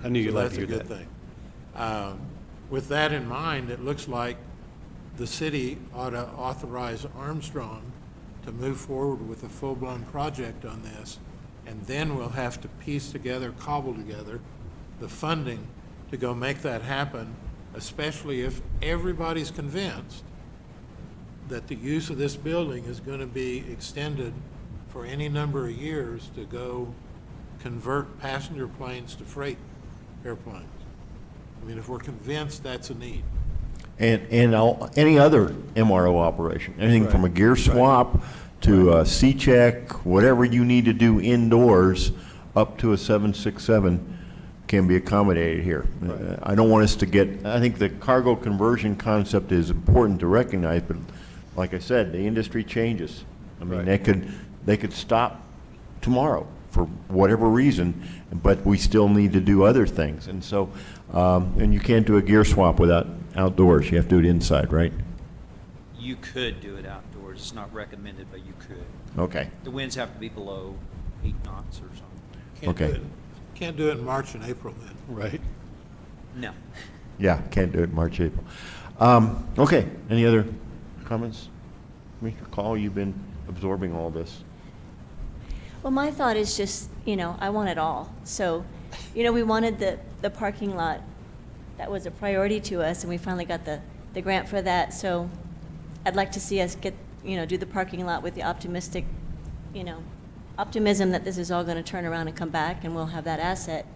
I knew you'd So like to that's a hear good that. thing. With that in mind, it looks like the city ought to authorize Armstrong to move forward with a full-blown project on this, and then we'll have to piece together, cobble together the funding to go make that happen, especially if everybody's convinced that the use of this building is going to be extended for any number of years to go convert passenger planes to freight airplanes. I mean, if we're convinced that's a need. And any other MRO operation, anything from a gear swap to a C-check, whatever you need to do indoors, up to a 767 can be accommodated here. I don't want us to get, I think the cargo conversion concept is important to recognize, but like I said, the industry changes. I mean, they could stop tomorrow for whatever reason, but we still need to do other things. And so, and you can't do a gear swap without outdoors. You have to do it inside, right? You could do it outdoors. It's not recommended, but you could. Okay. The winds have to be below 8 knots or something. Can't do Okay. it- Can't do it in March and April then. Right. No. Yeah, can't do it in March, April. Okay, any other comments? Mr. Call, you've been absorbing all this. Well, my thought is just, I want it all. So, we wanted the parking lot. That was a priority to us, and we finally got the grant for that. So I'd like to see us get, do the parking lot with the optimistic, optimism that this is all going to turn around and come back, and we'll have that asset,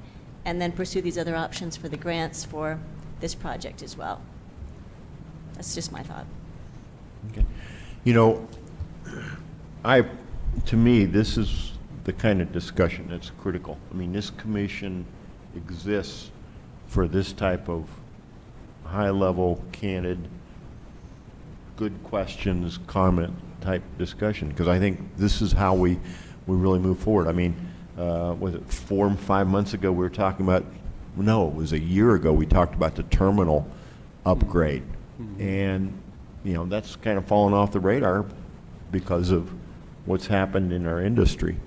and then pursue these other options for the grants for this project as well. That's just my thought. Okay. To me, this is the kind of discussion that's critical. I mean, this commission exists for this type of high-level, candid, good questions, comment type discussion, because I think this is how we really move forward. I mean, was it 4 or 5 months ago we were talking about, no, it was a year ago, we talked about the terminal upgrade. And, that's kind of fallen off the radar because of what's happened in our industry.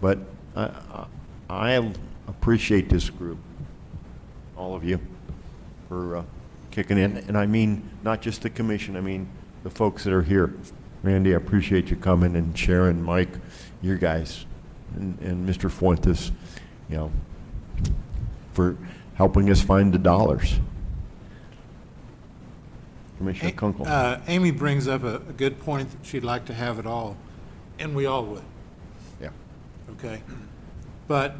But I appreciate this group, all of you, for kicking in. And I mean, not just the commission, I mean the folks that are here. Randy, I appreciate you coming, and Sharon, Mike, your guys, and Mr. Fuentes, for helping us find the dollars. Commissioner Kunkel. Amy brings up a good point that she'd like to have it all, and we all would, Yeah. okay? But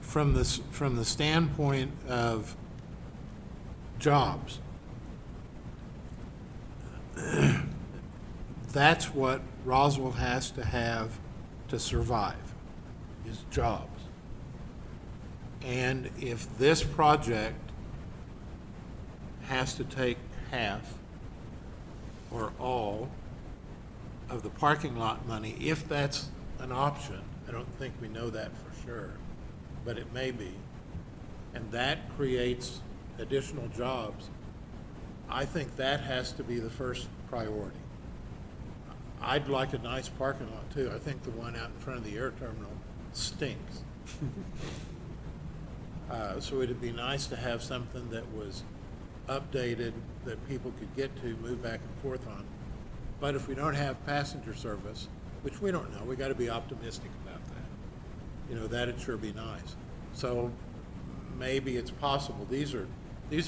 from the standpoint of jobs, that's what Roswell has to have to survive, is jobs. And if this project has to take half or all of the parking lot money, if that's an option, I don't think we know that for sure, but it may be, and that creates additional jobs, I think that has to be the first priority. I'd like a nice parking lot too. I think the one out in front of the air terminal stinks. So it'd be nice to have something that was updated, that people could get to, move back and forth on. But if we don't have passenger service, which we don't know, we gotta be optimistic about that. That'd sure be nice. So maybe it's possible. These are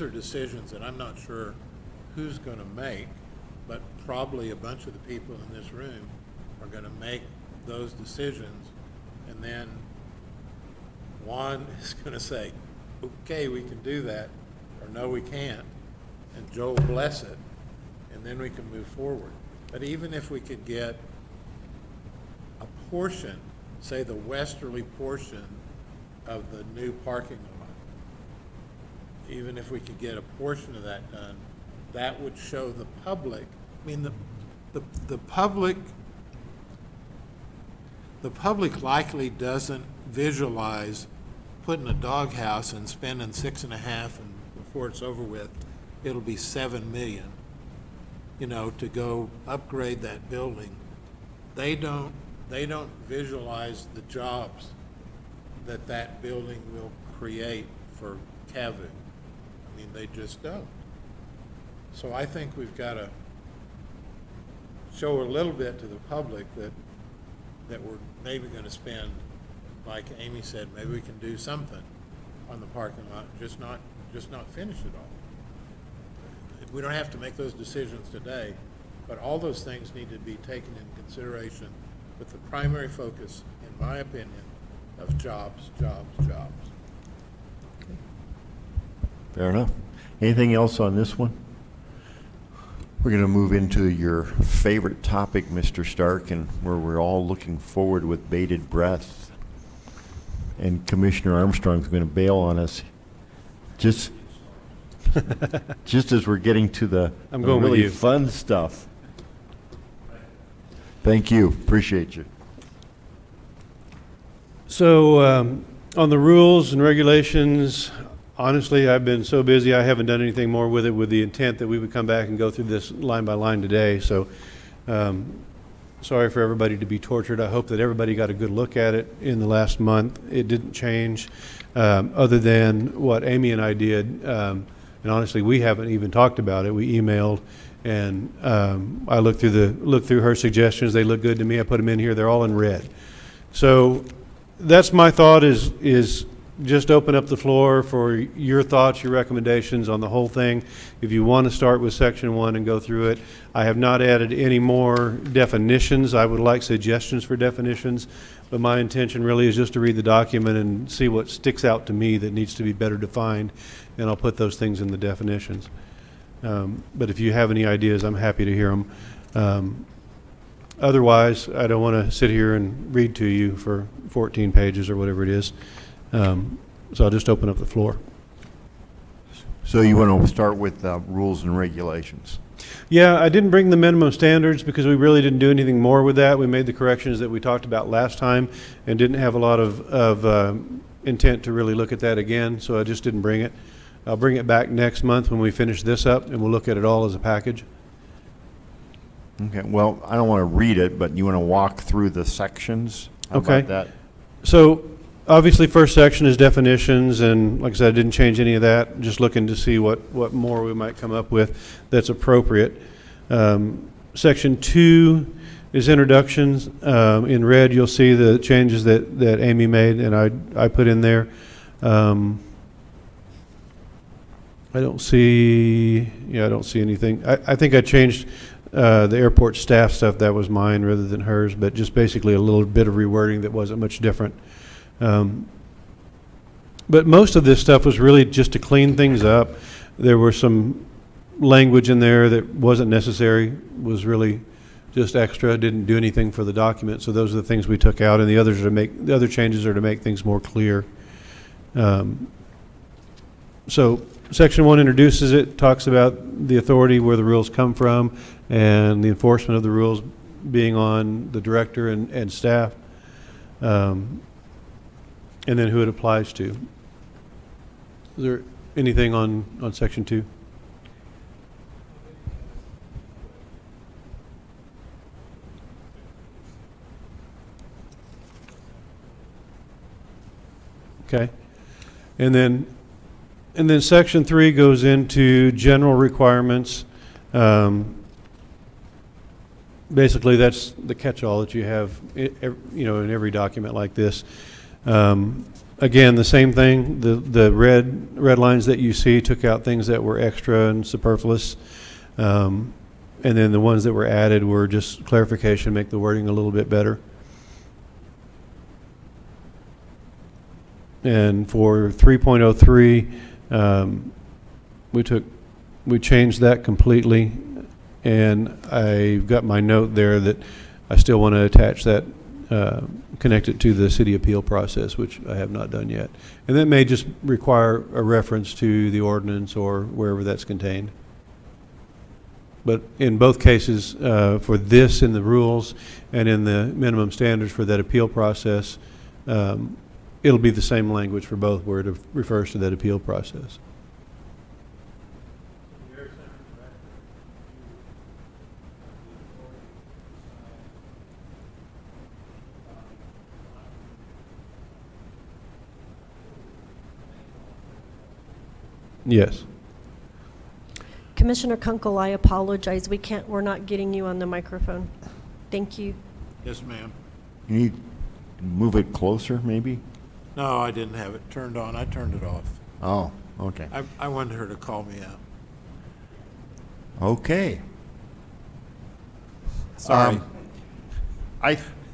decisions that I'm not sure who's gonna make, but probably a bunch of the people in this room are gonna make those decisions, and then Juan is gonna say, okay, we can do that, or no, we can't, and Joe will bless it, and then we can move forward. But even if we could get a portion, say the westerly portion of the new parking lot, even if we could get a portion of that done, that would show the public, I mean, the public likely doesn't visualize putting a doghouse and spending 6.5, and before it's over with, it'll be 7 million, to go upgrade that building. They don't visualize the jobs that building will create for CAVU. I mean, they just don't. So I think we've got to show a little bit to the public that we're maybe going to spend, like Amy said, maybe we can do something on the parking lot, just not finish it all. We don't have to make those decisions today, but all those things need to be taken into consideration with the primary focus, in my opinion, of jobs, jobs, jobs. Fair enough. Anything else on this one? We're going to move into your favorite topic, Mr. Stark, and where we're all looking forward with bated breath. And Commissioner Armstrong's going to bail on us just as we're getting to the I'm going with really you. fun stuff. Thank you. Appreciate you. So, on the rules and regulations, honestly, I've been so busy, I haven't done anything more with it with the intent that we would come back and go through this line by line today. So, sorry for everybody to be tortured. I hope that everybody got a good look at it in the last month. It didn't change, other than what Amy and I did. And honestly, we haven't even talked about it. We emailed, and I looked through her suggestions. They look good to me. I put them in here. They're all in red. So that's my thought, is just open up the floor for your thoughts, your recommendations on the whole thing. If you want to start with section 1 and go through it, I have not added any more definitions. I would like suggestions for definitions, but my intention really is just to read the document and see what sticks out to me that needs to be better defined, and I'll put those things in the definitions. But if you have any ideas, I'm happy to hear them. Otherwise, I don't want to sit here and read to you for 14 pages or whatever it is. So I'll just open up the floor. So you want to start with rules and regulations? Yeah, I didn't bring the minimum standards because we really didn't do anything more with that. We made the corrections that we talked about last time and didn't have a lot of intent to really look at that again, so I just didn't bring it. I'll bring it back next month when we finish this up, and we'll look at it all as a package. Okay, well, I don't want to read it, but you want to walk through the sections? How Okay. about that? So, obviously, first section is definitions, and like I said, I didn't change any of that, just looking to see what more we might come up with that's appropriate. Section 2 is introductions. In red, you'll see the changes that Amy made and I put in there. I don't see anything. I think I changed the airport staff stuff. That was mine rather than hers, but just basically a little bit of rewording that wasn't much different. But most of this stuff was really just to clean things up. There were some language in there that wasn't necessary, was really just extra, didn't do anything for the document. So those are the things we took out, and the other changes are to make things more clear. So Section 1 introduces it, talks about the authority, where the rules come from, and the enforcement of the rules being on the director and staff, and then who it applies to. Is there anything on Section 2? Okay. And then Section 3 goes into general requirements. Basically, that's the catch-all that you have, in every document like this. Again, the same thing. The red lines that you see took out things that were extra and superfluous, and then the ones that were added were just clarification, make the wording a little bit better. And for 3.03, we changed that completely, and I've got my note there that I still want to attach that, connect it to the city appeal process, which I have not done yet. And that may just require a reference to the ordinance or wherever that's contained. But in both cases, for this in the rules and in the minimum standards for that appeal process, it'll be the same language for both, where it refers to that appeal process. Yes. Commissioner Kunkel, I apologize. We're not getting you on the microphone. Thank you. Yes, ma'am. You need to move it closer, maybe? No, I didn't have it turned on. I turned it off. Oh, okay. I wanted her to call me out. Okay. Sorry.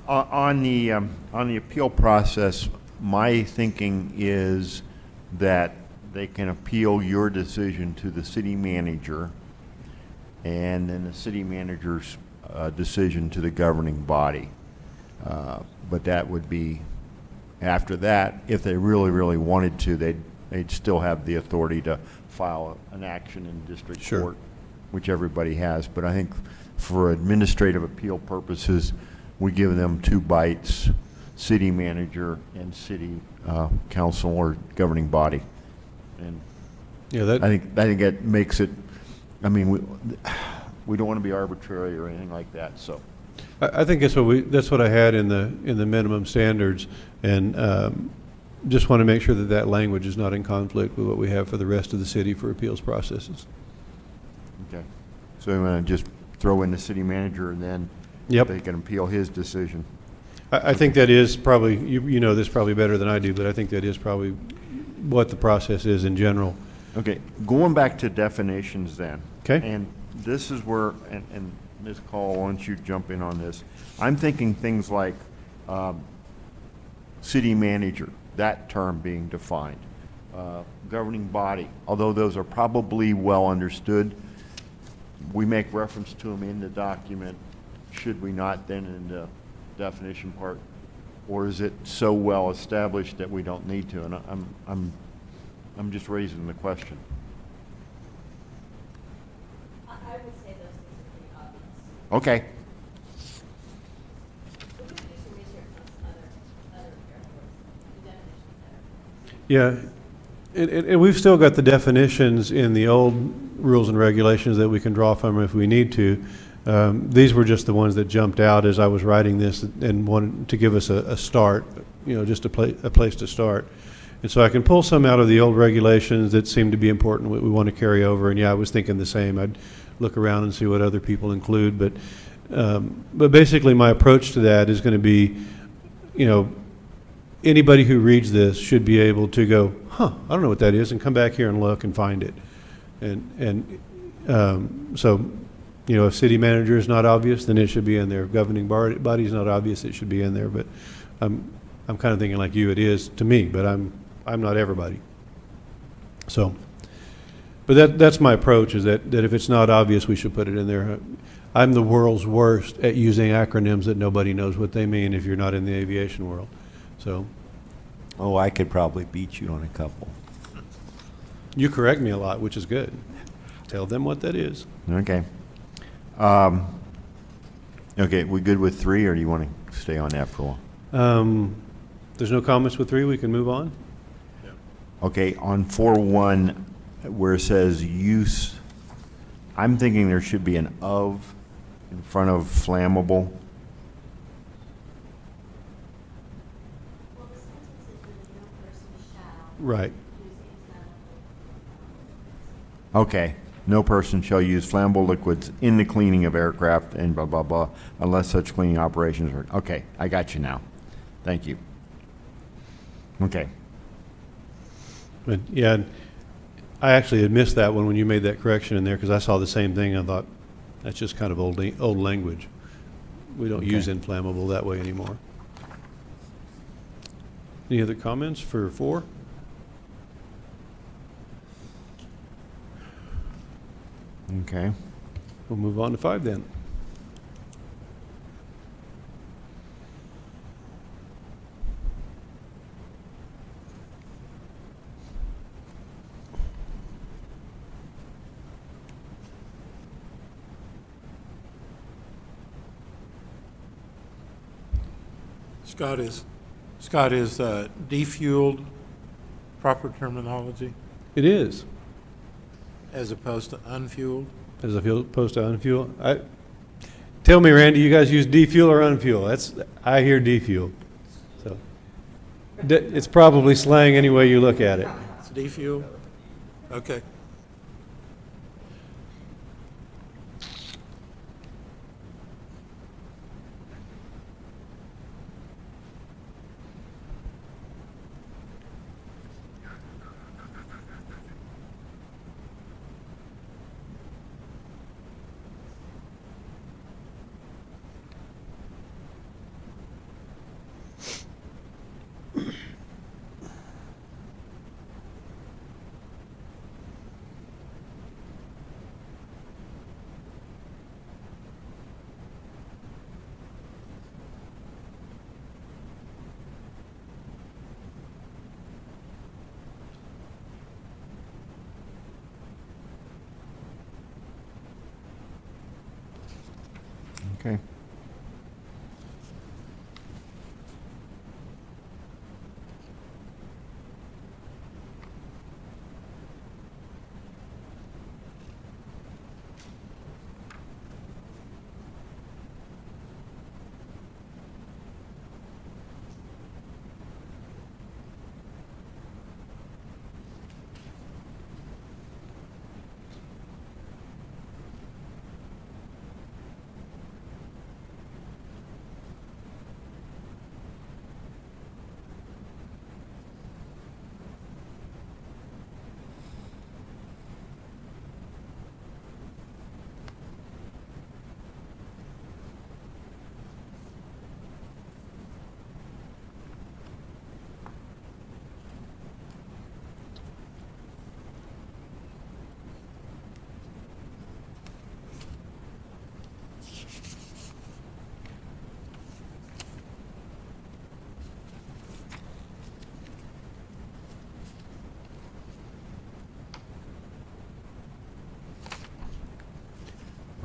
On the appeal process, my thinking is that they can appeal your decision to the city manager, and then the city manager's decision to the governing body. But that would be, after that, if they really, really wanted to, they'd still have the authority to file an action in district Sure. court, which everybody has. But I think for administrative appeal purposes, we give them 2 bites, city manager and city council or governing body. And Yeah, that. I think that makes it, I mean, we don't want to be arbitrary or anything like that, so. I think that's what I had in the minimum standards, and just want to make sure that that language is not in conflict with what we have for the rest of the city for appeals processes. Okay. So I'm going to just throw in the city manager, and then Yep. they can appeal his decision. I think that is probably, you know this probably better than I do, but I think that is probably what the process is in general. Okay, going back to definitions then. Okay. And this is where, and Ms. Call, why don't you jump in on this? I'm thinking things like city manager, that term being defined. Governing body, although those are probably well understood, we make reference to them in the document. Should we not then in the definition part? Or is it so well established that we don't need to? And I'm just raising the question. I would say those things are pretty obvious. Okay. We could do some research on other airports, the definitions there. Yeah, and we've still got the definitions in the old rules and regulations that we can draw from if we need to. These were just the ones that jumped out as I was writing this and wanted to give us a start, just a place to start. And so I can pull some out of the old regulations that seem to be important, what we want to carry over. And yeah, I was thinking the same. I'd look around and see what other people include. But basically my approach to that is going to be, anybody who reads this should be able to go, I don't know what that is, and come back here and look and find it. So, if city manager is not obvious, then it should be in there. If governing body is not obvious, it should be in there. But I'm kind of thinking like you, it is to me, but I'm not everybody. So, but that's my approach, is that if it's not obvious, we should put it in there. I'm the world's worst at using acronyms that nobody knows what they mean if you're not in the aviation world. So, Oh, I could probably beat you on a couple. you correct me a lot, which is good. Tell them what that is. Okay. Okay, we good with 3, or do you want to stay on that for a while? There's no comments with 3, we can move on? Okay, on 4.1, where it says use, I'm thinking there should be an of in front of flammable. Well, the sentence is that no person shall Right. use inflammable. Okay, no person shall use flammable liquids in the cleaning of aircraft and blah, blah, blah, unless such cleaning operations are, okay, I got you now. Thank you. Okay, But yeah, I actually had missed that one when you made that correction in there, because I saw the same thing. I thought, that's just kind of old language. We don't use inflammable that way anymore. Any other comments for 4? okay. We'll move on to 5 then. Scott, is defueled proper terminology It is, as opposed to unfueled? as opposed to unfuel. Tell me, Randy, you guys use defuel or unfuel? I hear defuel. So, it's probably slang any way you look at it. It's defueled? Okay. Okay.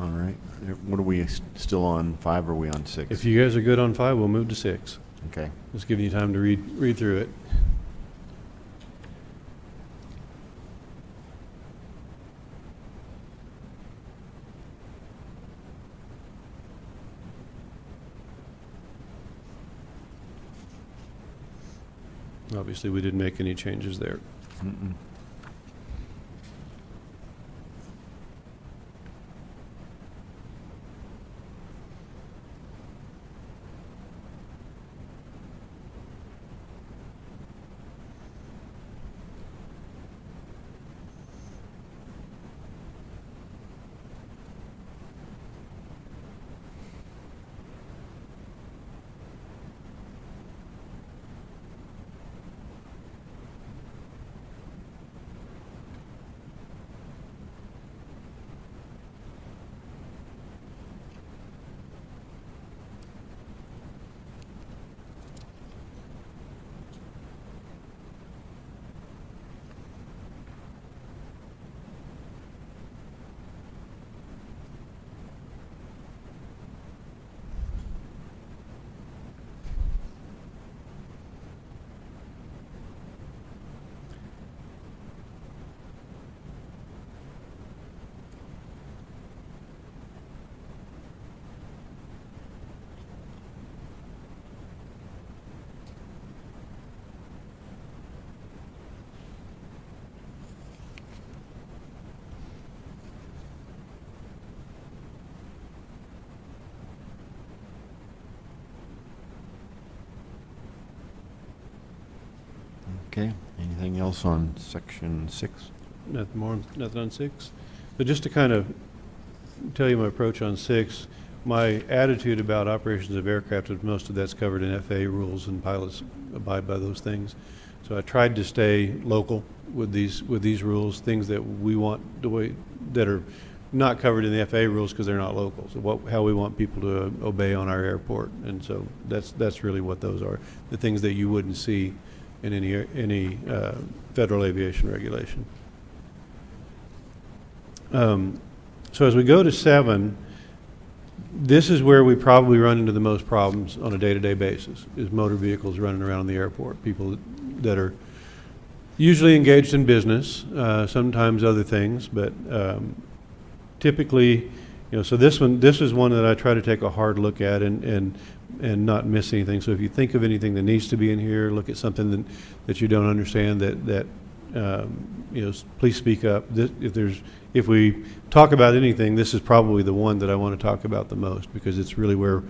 All right. What are we still on, 5 or are we on 6? If you guys are good on 5, we'll move to 6. Okay. Just giving you time to read through it. Obviously, we didn't make any changes there. Mm-mm. Okay. Anything else on section 6? Nothing more, nothing on 6. But just to kind of tell you my approach on 6, my attitude about operations of aircraft is most of that's covered in FAA rules, and pilots abide by those things. So I tried to stay local with these rules, things that we want the way that are not covered in the FAA rules because they're not local. So how we want people to obey on our airport, and so that's really what those are. The things that you wouldn't see in any federal aviation regulation. So as we go to 7, this is where we probably run into the most problems on a day-to-day basis, is motor vehicles running around the airport. People that are usually engaged in business, sometimes other things, but typically, so this is one that I try to take a hard look at and not miss anything. So if you think of anything that needs to be in here, look at something that you don't understand, that please speak up. If we talk about anything, this is probably the one that I want to talk about the most, because it's really where,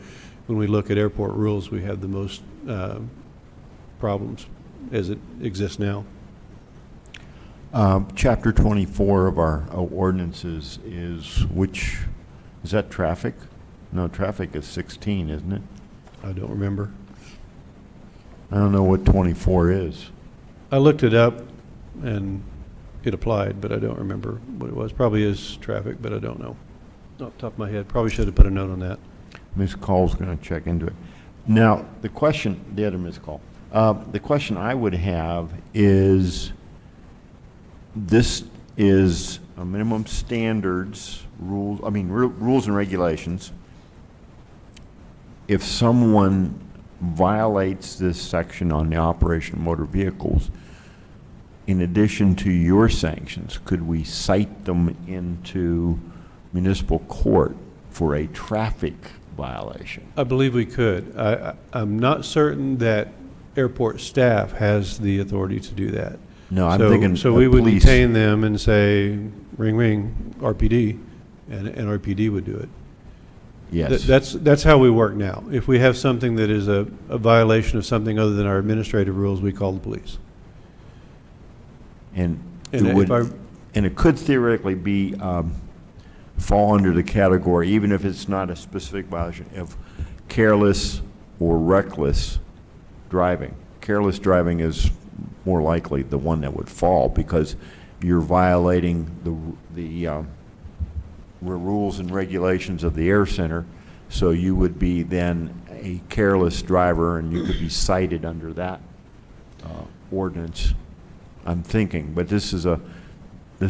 when we look at airport rules, we have the most problems as it exists now. Chapter 24 of our ordinances is that traffic? No, traffic is 16, isn't it? I don't remember. I don't know what 24 is. I looked it up and it applied, but I don't remember what it was. Probably is traffic, but I don't know. Off the top of my head. Probably should have put a note on that. Ms. Call's going to check into it. Now, the other Ms. Call, the question I would have is, this is a minimum standards rules and regulations. if someone violates this section on the operation of motor vehicles, in addition to your sanctions, could we cite them into municipal court for a traffic violation? I believe we could. I'm not certain that airport staff has the authority to do that. No, I'm So- thinking So we would police. detain them and say, ring, ring, RPD, and RPD would do it. Yes. That's how we work now. If we have something that is a violation of something other than our administrative rules, we call the police. And And it if would, I- and it could theoretically be, fall under the category, even if it's not a specific violation, of careless or reckless driving. Careless driving is more likely the one that would fall because you're violating the rules and regulations of the air center. So you would be then a careless driver and you could be cited under that ordinance, I'm thinking. But this is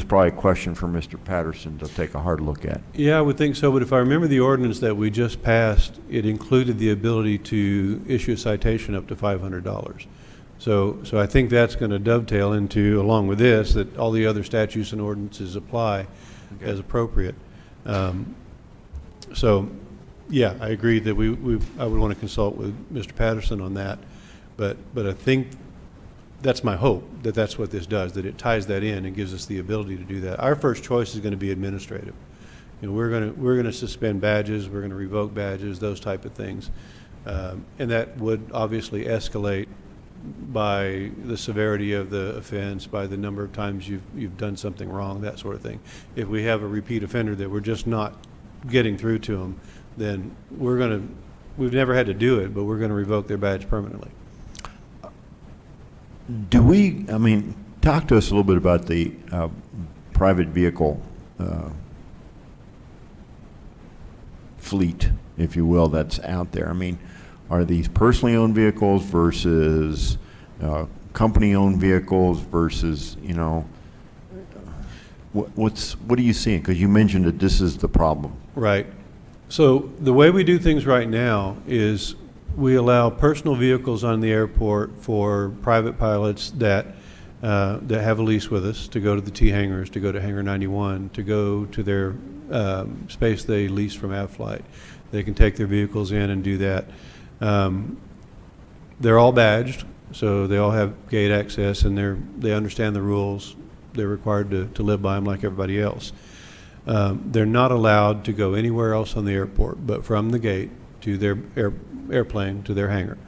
probably a question for Mr. Patterson to take a hard look at. Yeah, I would think so, but if I remember the ordinance that we just passed, it included the ability to issue a citation up to $500. So I think that's going to dovetail into, along with this, that all the other statutes and ordinances apply as appropriate. So, yeah, I agree that I would want to consult with Mr. Patterson on that, but I think that's my hope, that that's what this does, that it ties that in and gives us the ability to do that. Our first choice is going to be administrative. You know, we're going to suspend badges, we're going to revoke badges, those type of things. And that would obviously escalate by the severity of the offense, by the number of times you've done something wrong, that sort of thing. If we have a repeat offender that we're just not getting through to them, then we've never had to do it, but we're going to revoke their badge permanently. Talk to us a little bit about the private vehicle fleet, if you will, that's out there. I mean, are these personally owned vehicles versus company-owned vehicles versus, what are you seeing? Because you mentioned that this is the problem. Right. So the way we do things right now is we allow personal vehicles on the airport for private pilots that have a lease with us to go to the T hangars, to go to Hangar 91, to go to their space they lease from AvFlight. They can take their vehicles in and do that. They're all badged, so they all have gate access, and they understand the rules. They're required to live by them like everybody else. They're not allowed to go anywhere else on the airport but from the gate to their airplane, to their hangar.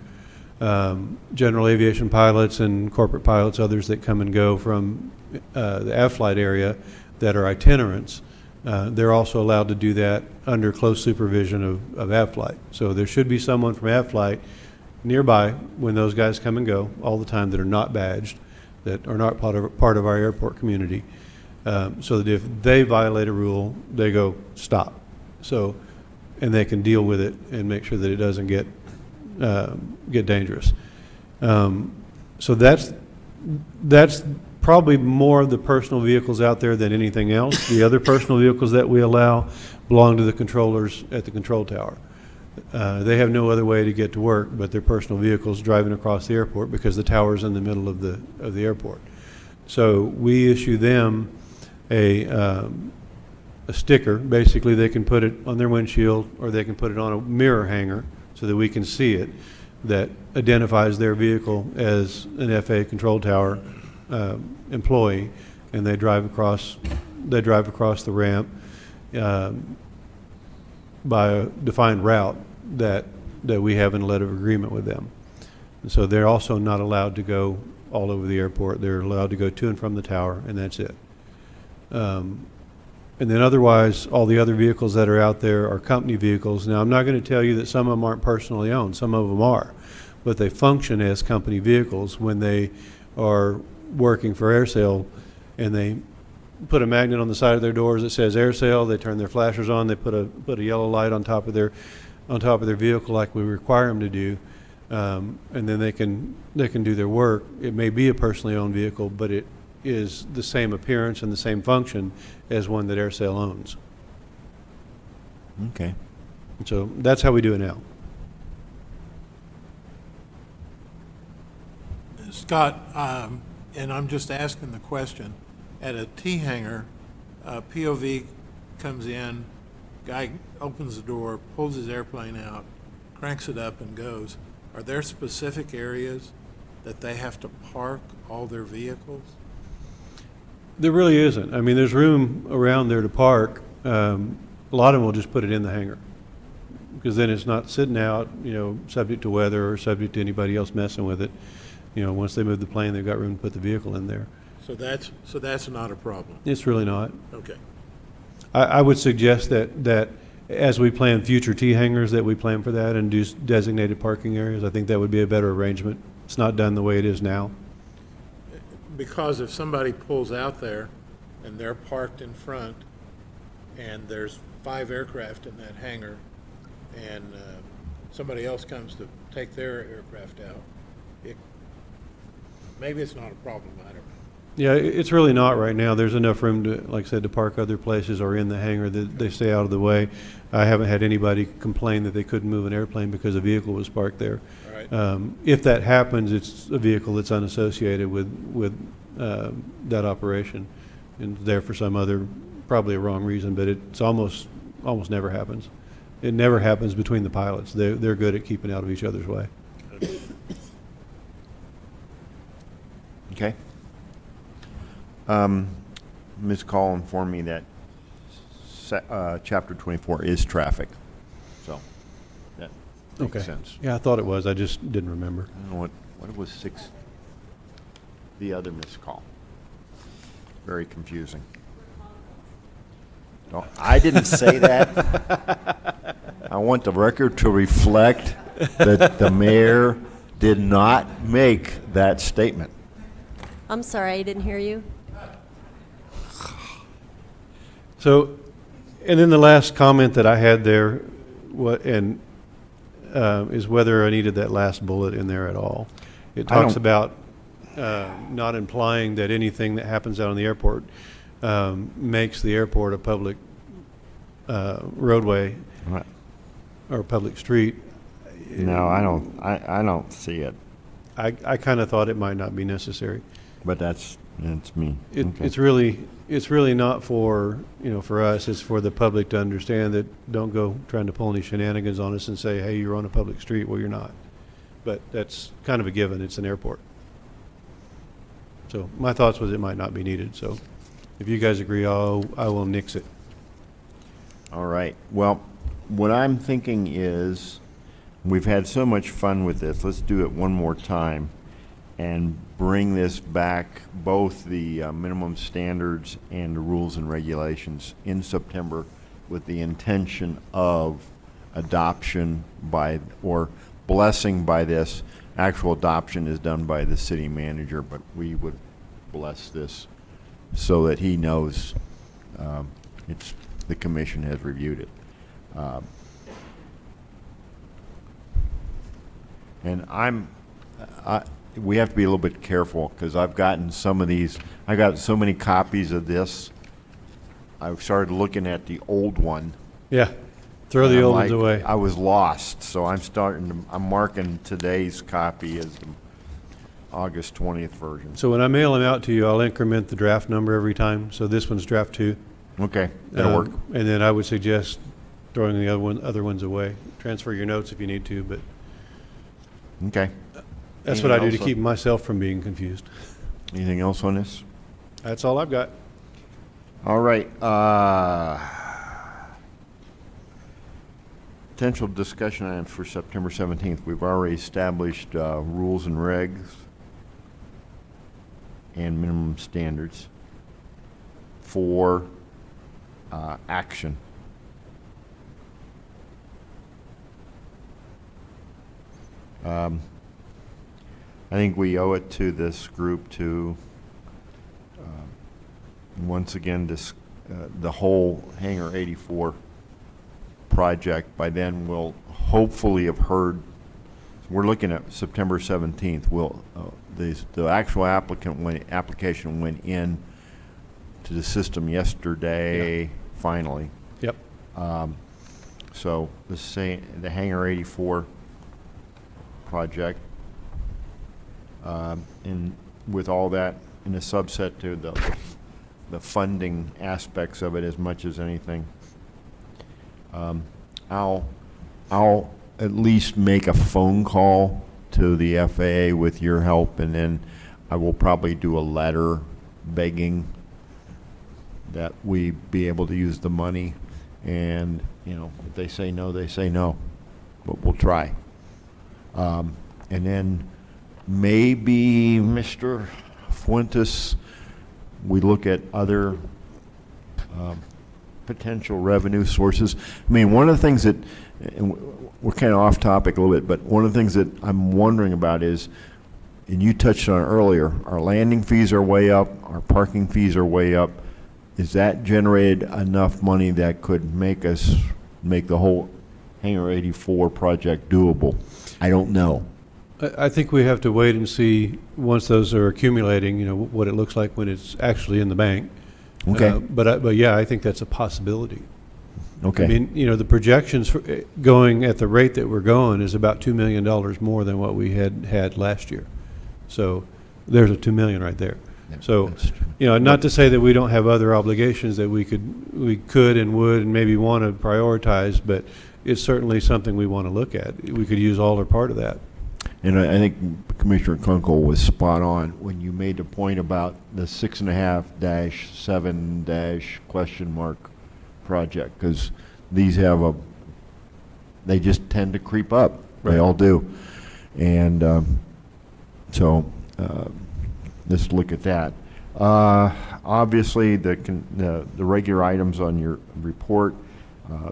General aviation pilots and corporate pilots, others that come and go from the AvFlight area that are itinerants, they're also allowed to do that under close supervision of AvFlight. So there should be someone from AvFlight nearby when those guys come and go all the time that are not badged, that are not part of our airport community, so that if they violate a rule, they go, stop. So, and they can deal with it and make sure that it doesn't get dangerous. So that's probably more of the personal vehicles out there than anything else. The other personal vehicles that we allow belong to the controllers at the control tower. They have no other way to get to work but their personal vehicles driving across the airport because the tower's in the middle of the airport. So we issue them a sticker. Basically, they can put it on their windshield or they can put it on a mirror hanger so that we can see it, that identifies their vehicle as an FAA control tower employee, and they drive across the ramp by a defined route that we have in a letter of agreement with them. And so they're also not allowed to go all over the airport. They're allowed to go to and from the tower, and that's it. And then otherwise, all the other vehicles that are out there are company vehicles. Now, I'm not going to tell you that some of them aren't personally owned. Some of them are. But they function as company vehicles when they are working for AirSail, and they put a magnet on the side of their doors that says AirSail. They turn their flashers on. They put a yellow light on top of their vehicle like we require them to do, and then they can do their work. It may be a personally owned vehicle, but it is the same appearance and the same function as one that AirSail owns. Okay. So that's how we do it now. Scott, and I'm just asking the question, at a T-hangar, POV comes in, guy opens the door, pulls his airplane out, cranks it up and goes. Are there specific areas that they have to park all their vehicles? There really isn't. I mean, there's room around there to park. A lot of them will just put it in the hangar, because then it's not sitting out, subject to weather or subject to anybody else messing with it. Once they move the plane, they've got room to put the vehicle in there. So that's not a problem? It's really not. Okay. I would suggest that as we plan future T-hangars, that we plan for that and do designated parking areas. I think that would be a better arrangement. It's not done the way it is now. Because if somebody pulls out there and they're parked in front and there's 5 aircraft in that hangar and somebody else comes to take their aircraft out, maybe it's not a problem, I don't know. Yeah, it's really not right now. There's enough room to, like I said, to park other places or in the hangar that they stay out of the way. I haven't had anybody complain that they couldn't move an airplane because a vehicle was parked there. All right. If that happens, it's a vehicle that's unassociated with that operation and there for some other, probably a wrong reason, but it's almost never happens. It never happens between the pilots. They're good at keeping out of each other's way. Okay. Ms. Call informed me that Chapter 24 is traffic, so that makes Okay. sense. Yeah, I thought it was. I just didn't remember. I don't know what it was, 6, the other missed call. Very confusing. No, I didn't say that. I want the record to reflect that the mayor did not make that statement. I'm sorry, I didn't hear you. So, and then the last comment that I had there, is whether I needed that last bullet in there at all. It I talks don't- about not implying that anything that happens out on the airport makes the airport a public roadway Right. or public street. No, I don't see it, I kind of thought it might not be necessary. but that's me. Okay. It's really not for, for us, it's for the public to understand that don't go trying to pull any shenanigans on us and say, hey, you're on a public street. Well, you're not. But that's kind of a given. It's an airport. So my thoughts was it might not be needed. So if you guys agree, I will nix it. All right. Well, what I'm thinking is, we've had so much fun with this. Let's do it one more time and bring this back, both the minimum standards and the rules and regulations, in September, with the intention of adoption by, or blessing by this. Actual adoption is done by the city manager, but we would bless this so that he knows the commission has reviewed it. And we have to be a little bit careful, because I've gotten some of these, I got so many copies of this. I've started looking at the old one. Yeah. Throw and the I'm old ones like, away. I was lost, so I'm marking today's copy as the August 20th version. So when I mail them out to you, I'll increment the draft number every time. So this one's draft 2. Okay, that'll work. And then I would suggest throwing the other ones away. Transfer your notes if you need to, but Okay. that's what I do to Anything else? keep myself from being confused. Anything else on this? That's all I've got. All right. Potential discussion items for September 17th. We've already established rules and regs and minimum standards for action. I think we owe it to this group to once again the whole Hangar 84 project. By then we'll hopefully have heard, we're looking at September 17th. The actual application went in to the system yesterday, finally. Yep. So the Hangar 84 project, And with all that in a subset to the funding aspects of it as much as anything. I'll at least make a phone call to the FAA with your help, and then I will probably do a letter begging that we be able to use the money. And, you know, if they say no, they say no, but we'll try. And then maybe, Mr. Fuentes, we look at other potential revenue sources. I mean, one of the things that, and we're kind of off topic a little bit, but one of the things that I'm wondering about is, and you touched on it earlier, our landing fees are way up, our parking fees are way up. Is that generated enough money that could make the whole Hangar 84 project doable? I don't know. I think we have to wait and see, once those are accumulating, you know, what it looks like when it's actually in the bank. Okay. But yeah, I think that's a possibility. Okay. I mean, you know, the projections for going at the rate that we're going is about $2 million more than what we had last year. So there's a $2 million right there. So, you know, not to say that we don't have other obligations that we could and would and maybe want to prioritize, but it's certainly something we want to look at. We could use all or part of that. And I think Commissioner Kunkel was spot on when you made the point about the 6.5-7- project, because these have they just tend to creep up. They Right. all do. And so let's look at that. Obviously, the regular items on your report,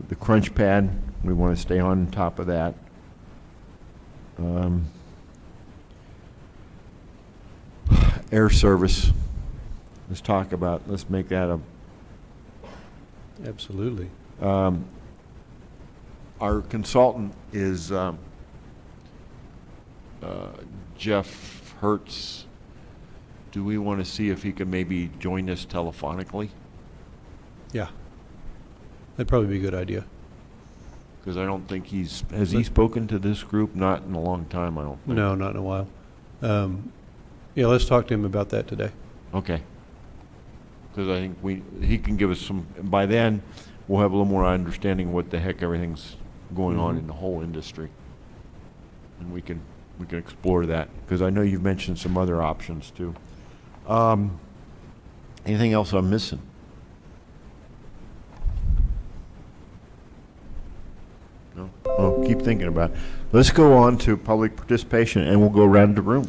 the crunch pad, we want to stay on top of that. Air service, let's make that Absolutely. our consultant is Jeff Hertz. Do we want to see if he can maybe join us telephonically? Yeah. That'd probably be a good idea. Because I don't think has he spoken to this group? Not in a long time, I don't think. No, not in a while. Yeah, let's talk to him about that today. Okay. Because I think he can give us some, by then, we'll have a little more understanding of what the heck everything's going on in the whole industry. And we can explore that, because I know you've mentioned some other options too. Anything else I'm missing? No? Oh, keep thinking about it. Let's go on to public participation, and we'll go around the room.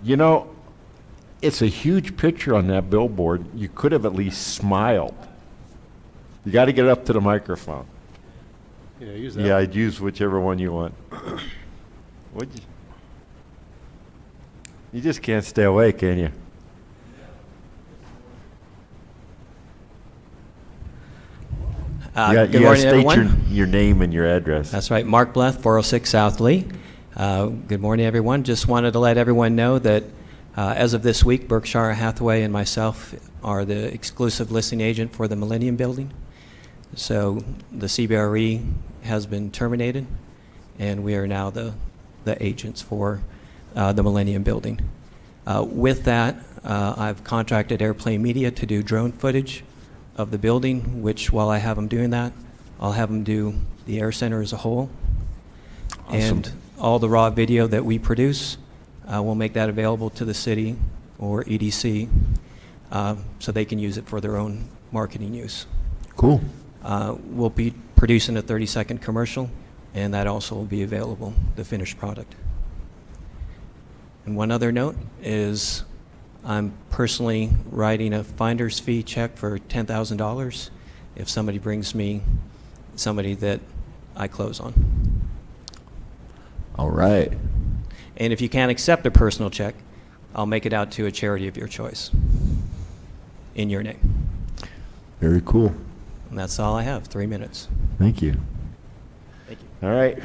You know, it's a huge picture on that billboard. You could have at least smiled. You got to get up to the microphone. Yeah, use that. Yeah, I'd use whichever one you want. Would you? You just can't stay away, can you? Good morning, everyone. Your name and your address. That's right, Mark Bleth, 406 South Lee. Good morning, everyone. Just wanted to let everyone know that as of this week, Berkshire Hathaway and myself are the exclusive listing agent for the Millennium Building. So the CBRE has been terminated, and we are now the agents for the Millennium Building. With that, I've contracted Airplane Media to do drone footage of the building, which while I have them doing that, I'll have them do the air center as a whole. Awesome. And all the raw video that we produce, we'll make that available to the city or EDC so they can use it for their own marketing use. Cool. We'll be producing a 30-second commercial, and that also will be available, the finished product. And one other note is I'm personally writing a finder's fee check for $10,000 if somebody brings me somebody that I close on. All right. And if you can't accept a personal check, I'll make it out to a charity of your choice in your name. Very cool. And that's all I have, 3 minutes. Thank you. Thank you. All right.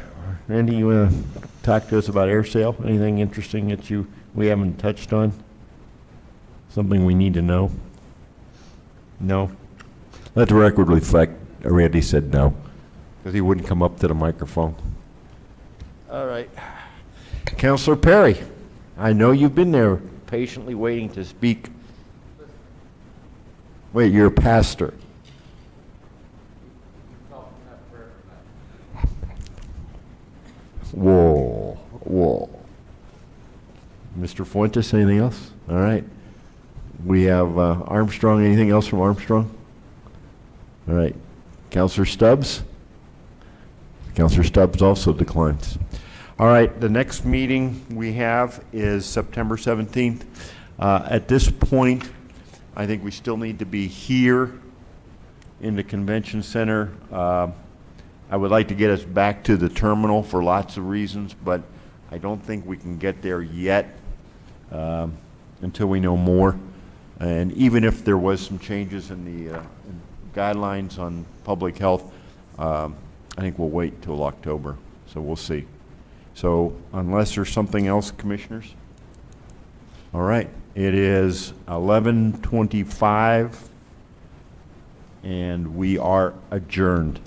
Randy, you want to talk to us about air sale? Anything interesting that we haven't touched on? Something we need to know? No? Let the record reflect, Randy said no, because he wouldn't come up to the microphone. All right. Counselor Perry, I know you've been there patiently waiting to speak. Wait, you're a pastor. Whoa, whoa. Mr. Fuentes, anything else? All right. We have Armstrong. Anything else from Armstrong? All right. Counselor Stubbs? Counselor Stubbs also declines. All right, the next meeting we have is September 17th. At this point, I think we still need to be here in the convention center. I would like to get us back to the terminal for lots of reasons, but I don't think we can get there yet until we know more. And even if there was some changes in the in guidelines on public health, I think we'll wait till October, so we'll see. So unless there's something else, commissioners? All right, it is 11:25, and we are adjourned.